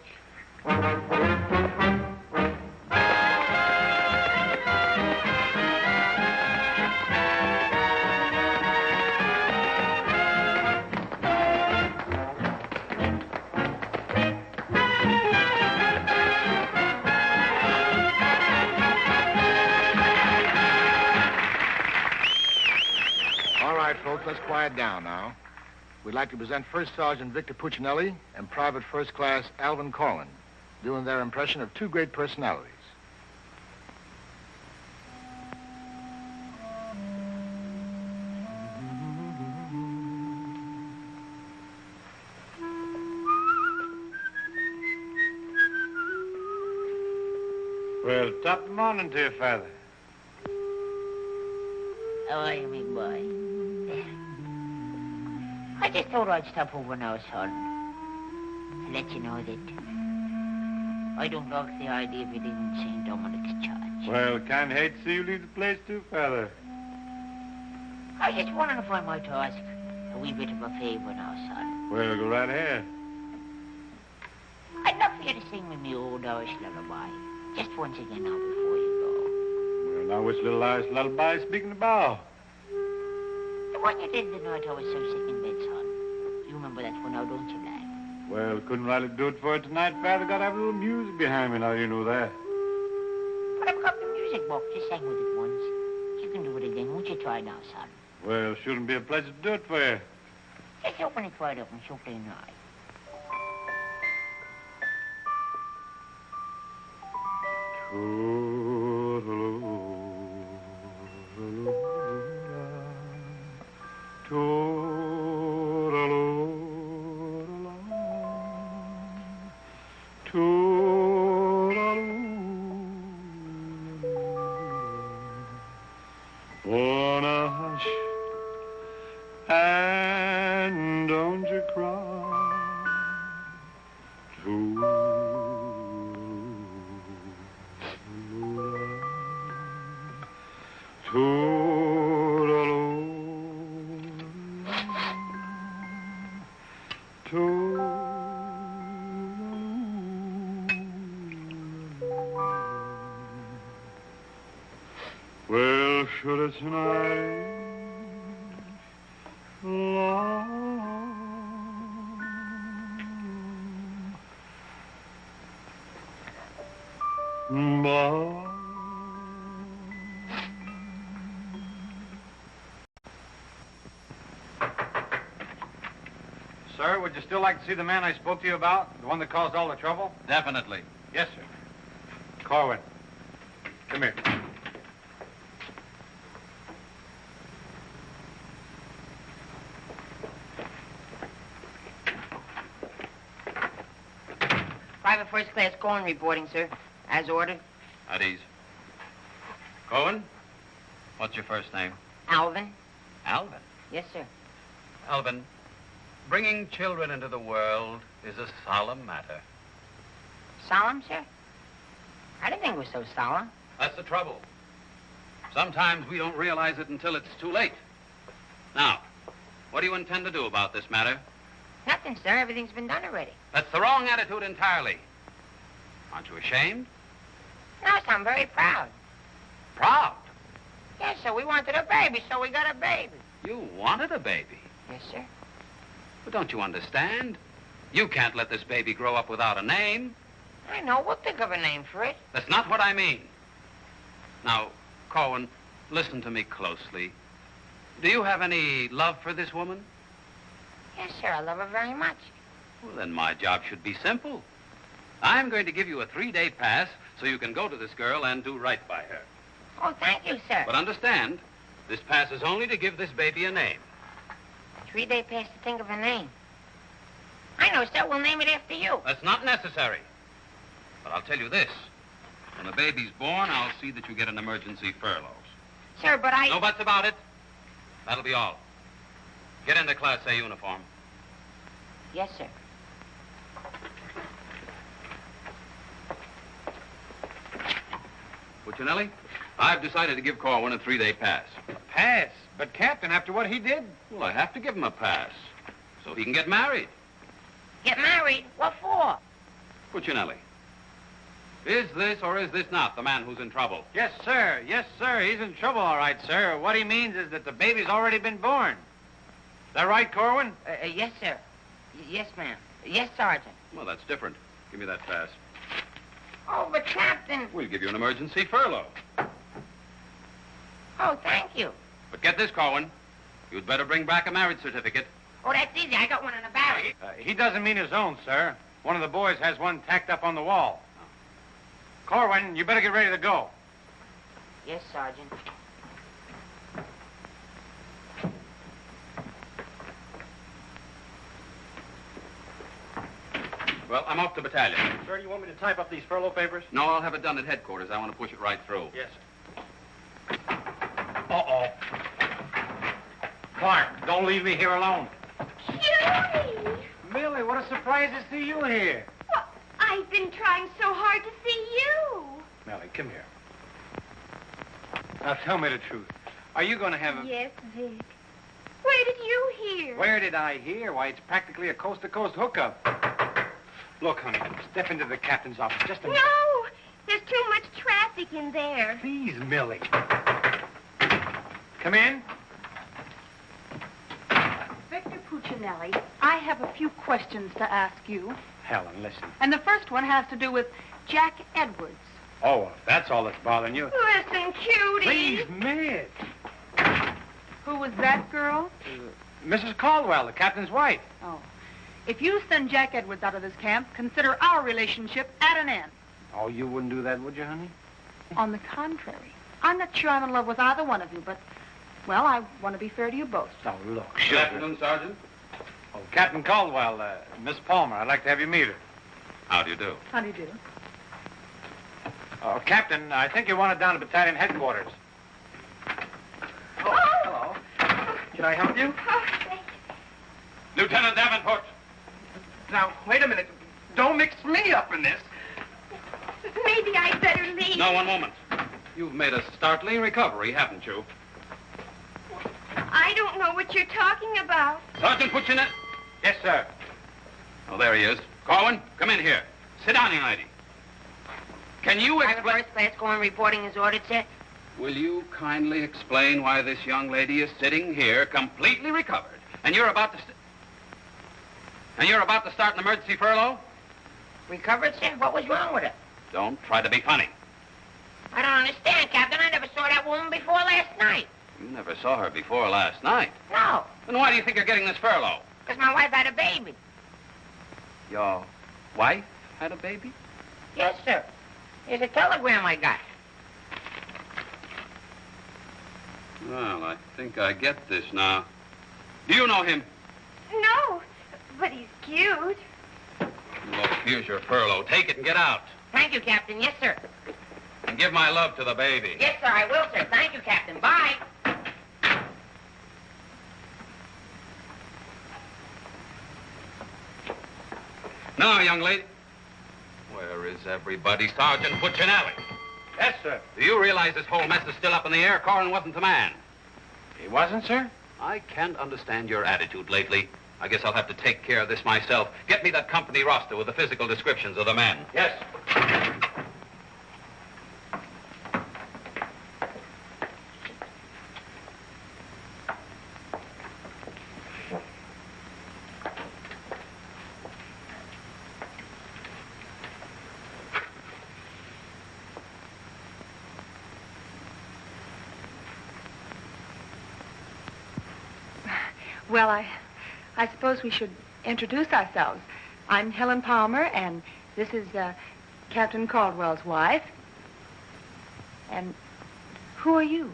[SPEAKER 17] Folks, let's quiet down now. We'd like to present First Sergeant Victor Puccinelli and Private First Class Alvin Corlin, doing their impression of two great personalities.
[SPEAKER 6] Well, top of the morning to you, Father.
[SPEAKER 4] How are you, big boy? I just thought I'd stop over now, son, to let you know that I don't like the idea of you leaving St. Dominic's Church.
[SPEAKER 6] Well, kind of hate to see you leave the place, too, Father.
[SPEAKER 4] I was just wondering if I might ask a wee bit of a favor now, son.
[SPEAKER 6] Well, go right ahead.
[SPEAKER 4] I'd love for you to sing me my old Irish lullaby, just once again now before you
[SPEAKER 6] go. Well, now, which little Irish lullaby speaking about?
[SPEAKER 4] The one you did the night I was so sick in bed, son. You remember that one now, don't you, lad?
[SPEAKER 6] Well, couldn't rightly do it for you tonight, Father. Got to have a little music behind me now, you know that.
[SPEAKER 4] But I've got the music box. You sang with it once. You can do it again. Won't you try now, son?
[SPEAKER 6] Well, shouldn't be a pleasure to do it for you.
[SPEAKER 4] Just open it wide open, so plain right.
[SPEAKER 3] Wanna hush and don't you cry. Well, should it tonight
[SPEAKER 6] Sir, would you still like to see the man I spoke to you about? The one that caused all the trouble?
[SPEAKER 8] Definitely.
[SPEAKER 6] Yes, sir. Corwin, come here.
[SPEAKER 4] Private first class Cohen reporting, sir. As ordered.
[SPEAKER 8] At ease. Cohen, what's your first name?
[SPEAKER 4] Alvin.
[SPEAKER 8] Alvin.
[SPEAKER 4] Yes, sir.
[SPEAKER 8] Alvin, bringing children into the world is a solemn matter.
[SPEAKER 4] Solemn, sir? I didn't think it was so solemn.
[SPEAKER 8] That's the trouble. Sometimes we don't realize it until it's too late. Now, what do you intend to do about this matter?
[SPEAKER 4] Nothing, sir. Everything's been done already.
[SPEAKER 8] That's the wrong attitude entirely. Aren't you ashamed?
[SPEAKER 4] No, sir, I'm very proud.
[SPEAKER 8] Proud?
[SPEAKER 4] Yes, sir. We wanted a baby, so we got a baby.
[SPEAKER 8] You wanted a baby.
[SPEAKER 4] Yes, sir.
[SPEAKER 8] But don't you understand? You can't let this baby grow up without a name.
[SPEAKER 4] I know. We'll think of a name for it.
[SPEAKER 8] That's not what I mean. Now, Corwin, listen to me closely. Do you have any love for this woman?
[SPEAKER 4] Yes, sir. I love her very much.
[SPEAKER 8] Well, then my job should be simple. I'm going to give you a 3-day pass so you can go to this girl and do right by her.
[SPEAKER 4] Oh, thank you, sir.
[SPEAKER 8] But understand, this pass is only to give this baby a name.
[SPEAKER 4] 3-day pass to think of a name. I know, sir. We'll name it after you.
[SPEAKER 8] That's not necessary. But I'll tell you this. When the baby's born, I'll see that you get an emergency furlough.
[SPEAKER 4] Sir, but I...
[SPEAKER 8] No buts about it. That'll be all. Get into Class A uniform.
[SPEAKER 4] Yes, sir.
[SPEAKER 8] Puccinelli, I've decided to give Corwin a 3-day pass.
[SPEAKER 6] A pass? But, Captain, after what he did?
[SPEAKER 8] Well, I have to give him a pass so he can get married.
[SPEAKER 4] Get married? What for?
[SPEAKER 8] Puccinelli, is this or is this not the man who's in trouble?
[SPEAKER 6] Yes, sir. Yes, sir. He's in trouble, all right, sir. What he means is that the baby's already been born. Is that right, Corwin?
[SPEAKER 4] Yes, sir. Yes, ma'am. Yes, Sergeant.
[SPEAKER 8] Well, that's different. Give me that pass.
[SPEAKER 4] Oh, but Captain...
[SPEAKER 8] We'll give you an emergency furlough.
[SPEAKER 4] Oh, thank you.
[SPEAKER 8] But get this, Corwin. You'd better bring back a marriage certificate.
[SPEAKER 4] Oh, that's easy. I got one in the barracks.
[SPEAKER 6] He doesn't mean his own, sir. One of the boys has one tacked up on the wall. Corwin, you better get ready to go.
[SPEAKER 4] Yes, Sergeant.
[SPEAKER 8] Well, I'm off to battalion.
[SPEAKER 5] Sir, do you want me to type up these furlough papers?
[SPEAKER 8] No, I'll have it done at headquarters. I want to push it right through.
[SPEAKER 5] Yes, sir. Uh-oh. Clark, don't leave me here alone.
[SPEAKER 9] Cutie!
[SPEAKER 6] Millie, what a surprise to see you here.
[SPEAKER 9] Well, I've been trying so hard to see you.
[SPEAKER 6] Millie, come here. Now, tell me the truth. Are you going to have a...
[SPEAKER 9] Yes, Vic. Where did you hear?
[SPEAKER 6] Where did I hear? Why, it's practically a coast-to-coast hookup. Look, honey, step into the captain's office just a minute.
[SPEAKER 9] No! There's too much traffic in there.
[SPEAKER 6] Please, Millie. Come in.
[SPEAKER 10] Victor Puccinelli, I have a few questions to ask you.
[SPEAKER 6] Helen, listen.
[SPEAKER 10] And the first one has to do with Jack Edwards.
[SPEAKER 6] Oh, if that's all that's bothering you.
[SPEAKER 9] Listen, Cutie.
[SPEAKER 6] Please, Miss.
[SPEAKER 10] Who was that girl?
[SPEAKER 6] Mrs. Caldwell, the captain's wife.
[SPEAKER 10] Oh. If you send Jack Edwards out of this camp, consider our relationship at an end.
[SPEAKER 6] Oh, you wouldn't do that, would you, honey?
[SPEAKER 10] On the contrary. I'm not sure I'm in love with either one of you, but, well, I want to be fair to you both.
[SPEAKER 6] Oh, look,
[SPEAKER 8] Good afternoon, Sergeant.
[SPEAKER 6] Oh, Captain Caldwell, Miss Palmer, I'd like to have you meet her.
[SPEAKER 8] How do you do?
[SPEAKER 10] How do you do?
[SPEAKER 6] Oh, Captain, I think you want it down to battalion headquarters.
[SPEAKER 5] Oh, hello. Can I help you?
[SPEAKER 9] Oh, thank you.
[SPEAKER 8] Lieutenant Davenport.
[SPEAKER 11] Now, wait a minute. Don't mix me up in this.
[SPEAKER 9] Maybe I'd better leave.
[SPEAKER 8] No, one moment. You've made a startling recovery, haven't you?
[SPEAKER 9] I don't know what you're talking about.
[SPEAKER 8] Sergeant Puccinelli.
[SPEAKER 6] Yes, sir.
[SPEAKER 8] Oh, there he is. Corwin, come in here. Sit down, young lady. Can you
[SPEAKER 4] Private
[SPEAKER 8] explain...
[SPEAKER 4] first class Cohen reporting as ordered, sir.
[SPEAKER 8] Will you kindly explain why this young lady is sitting here completely recovered, and you're about to... start an emergency furlough?
[SPEAKER 4] Recovered, sir? What was wrong with her?
[SPEAKER 8] Don't try to be funny.
[SPEAKER 4] I don't understand, Captain. I never saw that woman before last night.
[SPEAKER 8] You never saw her before last night.
[SPEAKER 4] No.
[SPEAKER 8] Then why do you think you're getting this furlough?
[SPEAKER 13] Because my wife had a baby.
[SPEAKER 8] Your wife had a baby?
[SPEAKER 13] Yes, sir. Here's a telegram I got.
[SPEAKER 8] Well, I think I get this now. Do you know him?
[SPEAKER 9] No, but he's cute.
[SPEAKER 8] Look, here's your furlough. Take it and get out.
[SPEAKER 13] Thank you, Captain. Yes, sir.
[SPEAKER 8] And give my love to the baby.
[SPEAKER 13] Yes, sir, I will, sir. Thank you, Captain. Bye.
[SPEAKER 8] Now, young lady. Where is everybody? Sergeant Puccinelli.
[SPEAKER 6] Yes, sir.
[SPEAKER 8] Do you realize this whole mess is still up in the air? Corrin wasn't the man.
[SPEAKER 6] He wasn't, sir?
[SPEAKER 8] I can't understand your attitude lately. I guess I'll have to take care of this myself. Get me that company roster with the physical descriptions of the men.
[SPEAKER 6] Yes.
[SPEAKER 18] Well, I suppose we should introduce ourselves. I'm Helen Palmer, and this is Captain Caldwell's wife. And who are you?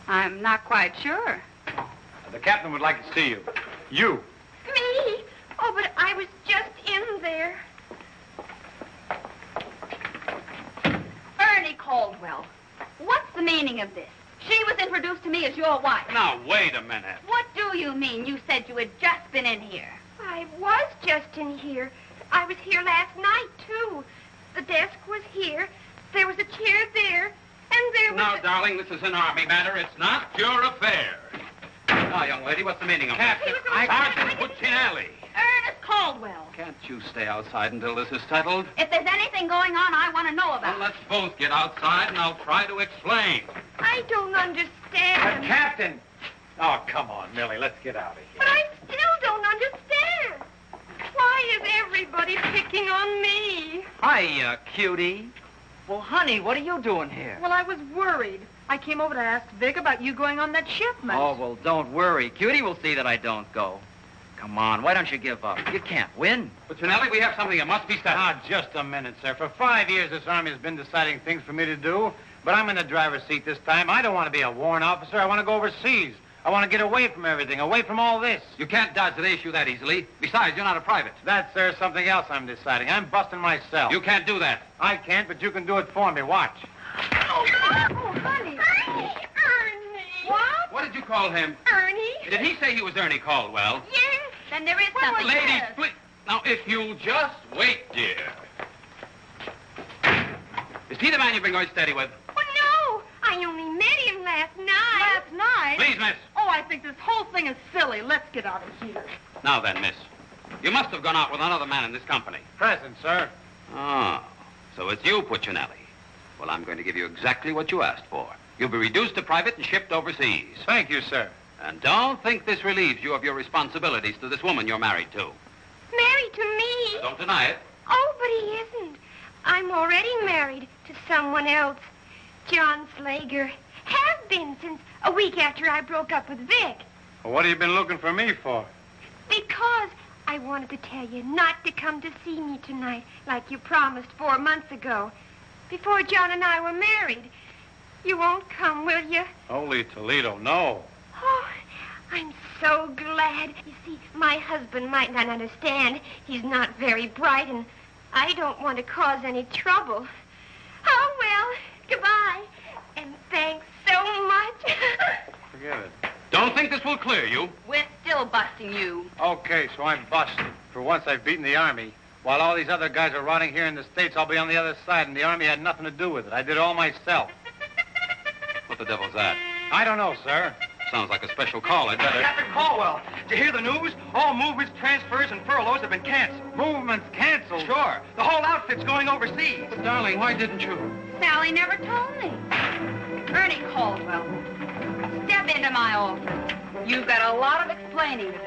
[SPEAKER 10] I'm not quite sure.
[SPEAKER 6] The captain would like to see you. You.
[SPEAKER 9] Me? Oh, but I was just in there.
[SPEAKER 10] Ernie Caldwell. What's the meaning of this? She was introduced to me as your wife.
[SPEAKER 8] Now, wait a minute.
[SPEAKER 10] What do you mean? You said you had just been in here.
[SPEAKER 9] I was just in here. I was here last night, too. The desk was here. There was a chair there. And there was
[SPEAKER 8] Now, darling, this is an Army matter. It's not your affair. Now, young lady, what's the meaning of that?
[SPEAKER 9] Captain,
[SPEAKER 8] Sergeant Puccinelli.
[SPEAKER 10] Ernest Caldwell.
[SPEAKER 8] Can't you stay outside until this is settled?
[SPEAKER 10] If there's anything going on, I want to know about
[SPEAKER 8] Well, let's both get outside, and I'll try to explain.
[SPEAKER 9] I don't understand.
[SPEAKER 6] Captain! Oh, come on, Millie. Let's get out of here.
[SPEAKER 9] But I still don't understand. Why is everybody picking on me?
[SPEAKER 7] Hiya, cutie. Well, honey, what are you doing here?
[SPEAKER 18] Well, I was worried. I came over to ask Vic about you going on that shipment.
[SPEAKER 7] Oh, well, don't worry. Cutie will see that I don't go. Come on, why don't you give up? You can't win.
[SPEAKER 8] Puccinelli, we have something that must be settled.
[SPEAKER 6] Ah, just a minute, sir. For 5 years, this Army has been deciding things for me to do, but I'm in the driver's seat this time. I don't want to be a warrant officer. I want to go overseas. I want to get away from everything, away from all this.
[SPEAKER 8] You can't dodge the issue that easily. Besides, you're not a private.
[SPEAKER 6] That's, sir, something else I'm deciding. I'm busting myself.
[SPEAKER 8] You can't do that.
[SPEAKER 6] I can't, but you can do it for me. Watch.
[SPEAKER 9] Oh, honey. Ernie.
[SPEAKER 10] What?
[SPEAKER 8] What did you call him?
[SPEAKER 9] Ernie?
[SPEAKER 8] Did he say he was Ernie Caldwell?
[SPEAKER 9] Yes.
[SPEAKER 10] Then there is something.
[SPEAKER 8] Ladies, please. Now, if you'll just wait, dear. Is he the man you've been going steady with?
[SPEAKER 9] Oh, no. I only met him last night.
[SPEAKER 18] Last night?
[SPEAKER 8] Please, miss.
[SPEAKER 18] Oh, I think this whole thing is silly. Let's get out of here.
[SPEAKER 8] Now then, miss. You must have gone out with another man in this company.
[SPEAKER 6] Present, sir.
[SPEAKER 8] Oh, so it's you, Puccinelli. Well, I'm going to give you exactly what you asked for. You'll be reduced to private and shipped overseas.
[SPEAKER 6] Thank you, sir.
[SPEAKER 8] And don't think this relieves you of your responsibilities to this woman you're married to.
[SPEAKER 9] Married to me?
[SPEAKER 8] Don't deny it.
[SPEAKER 9] Oh, but he isn't. I'm already married to someone else. John Slager. Have been since a week after I broke up with Vic.
[SPEAKER 6] Well, what have you been looking for me for?
[SPEAKER 9] Because I wanted to tell you not to come to see me tonight like you promised 4 months ago. Before John and I were married. You won't come, will you?
[SPEAKER 6] Holy Toledo, no.
[SPEAKER 9] Oh, I'm so glad. You see, my husband might not understand. He's not very bright, and I don't want to cause any trouble. Oh, well, goodbye. And thanks so much.
[SPEAKER 6] Forget it.
[SPEAKER 8] Don't think this will clear you.
[SPEAKER 10] We're still busting you.
[SPEAKER 6] Okay, so I'm busted. For once, I've beaten the Army. While all these other guys are rotting here in the States, I'll be on the other side, and the Army had nothing to do with it. I did it all myself.
[SPEAKER 8] What the devil's that?
[SPEAKER 6] I don't know, sir.
[SPEAKER 8] Sounds like a special call. I'd better...
[SPEAKER 5] Captain Caldwell, did you hear the news? All movements, transfers, and furloughs have been canceled.
[SPEAKER 6] Movements canceled?
[SPEAKER 5] Sure. The whole outfit's going overseas.
[SPEAKER 8] But, darling, why didn't you?
[SPEAKER 10] Sally never told me. Ernie Caldwell, step into my office. You've got a lot of explaining to do.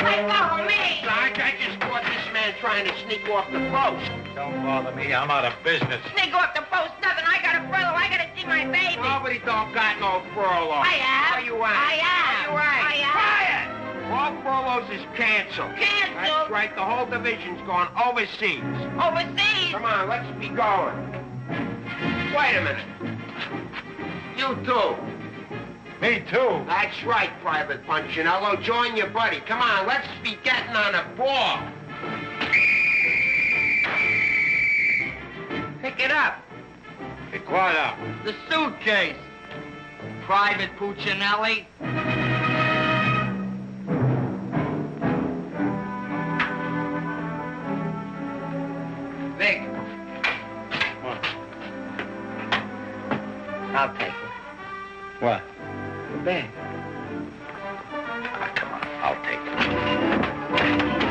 [SPEAKER 2] Hey, follow me! Sarge, I just caught this man trying to sneak off the post.
[SPEAKER 6] Don't bother me. I'm out of business.
[SPEAKER 13] Sneak off the post, nothing. I got a furlough. I got a
[SPEAKER 2] see my baby.
[SPEAKER 11] Nobody don't got no furlough.
[SPEAKER 2] I have.
[SPEAKER 11] Where you at?
[SPEAKER 2] I am.
[SPEAKER 11] Where you at?
[SPEAKER 2] I am.
[SPEAKER 11] Quiet! All furloughs is canceled.
[SPEAKER 2] Canceled?
[SPEAKER 11] That's right. The whole division's going overseas.
[SPEAKER 2] Overseas?
[SPEAKER 11] Come on, let's be going. Wait a minute. You too.
[SPEAKER 17] Me too.
[SPEAKER 11] That's right, Private Punchinello. Join your buddy. Come on, let's be getting on a ball.
[SPEAKER 2] Pick it up.
[SPEAKER 17] Pick what up?
[SPEAKER 2] The suitcase. Private Puccinelli. Vic.
[SPEAKER 17] What?
[SPEAKER 2] I'll take it.
[SPEAKER 17] What?
[SPEAKER 2] The bag.
[SPEAKER 11] Come on, I'll take it.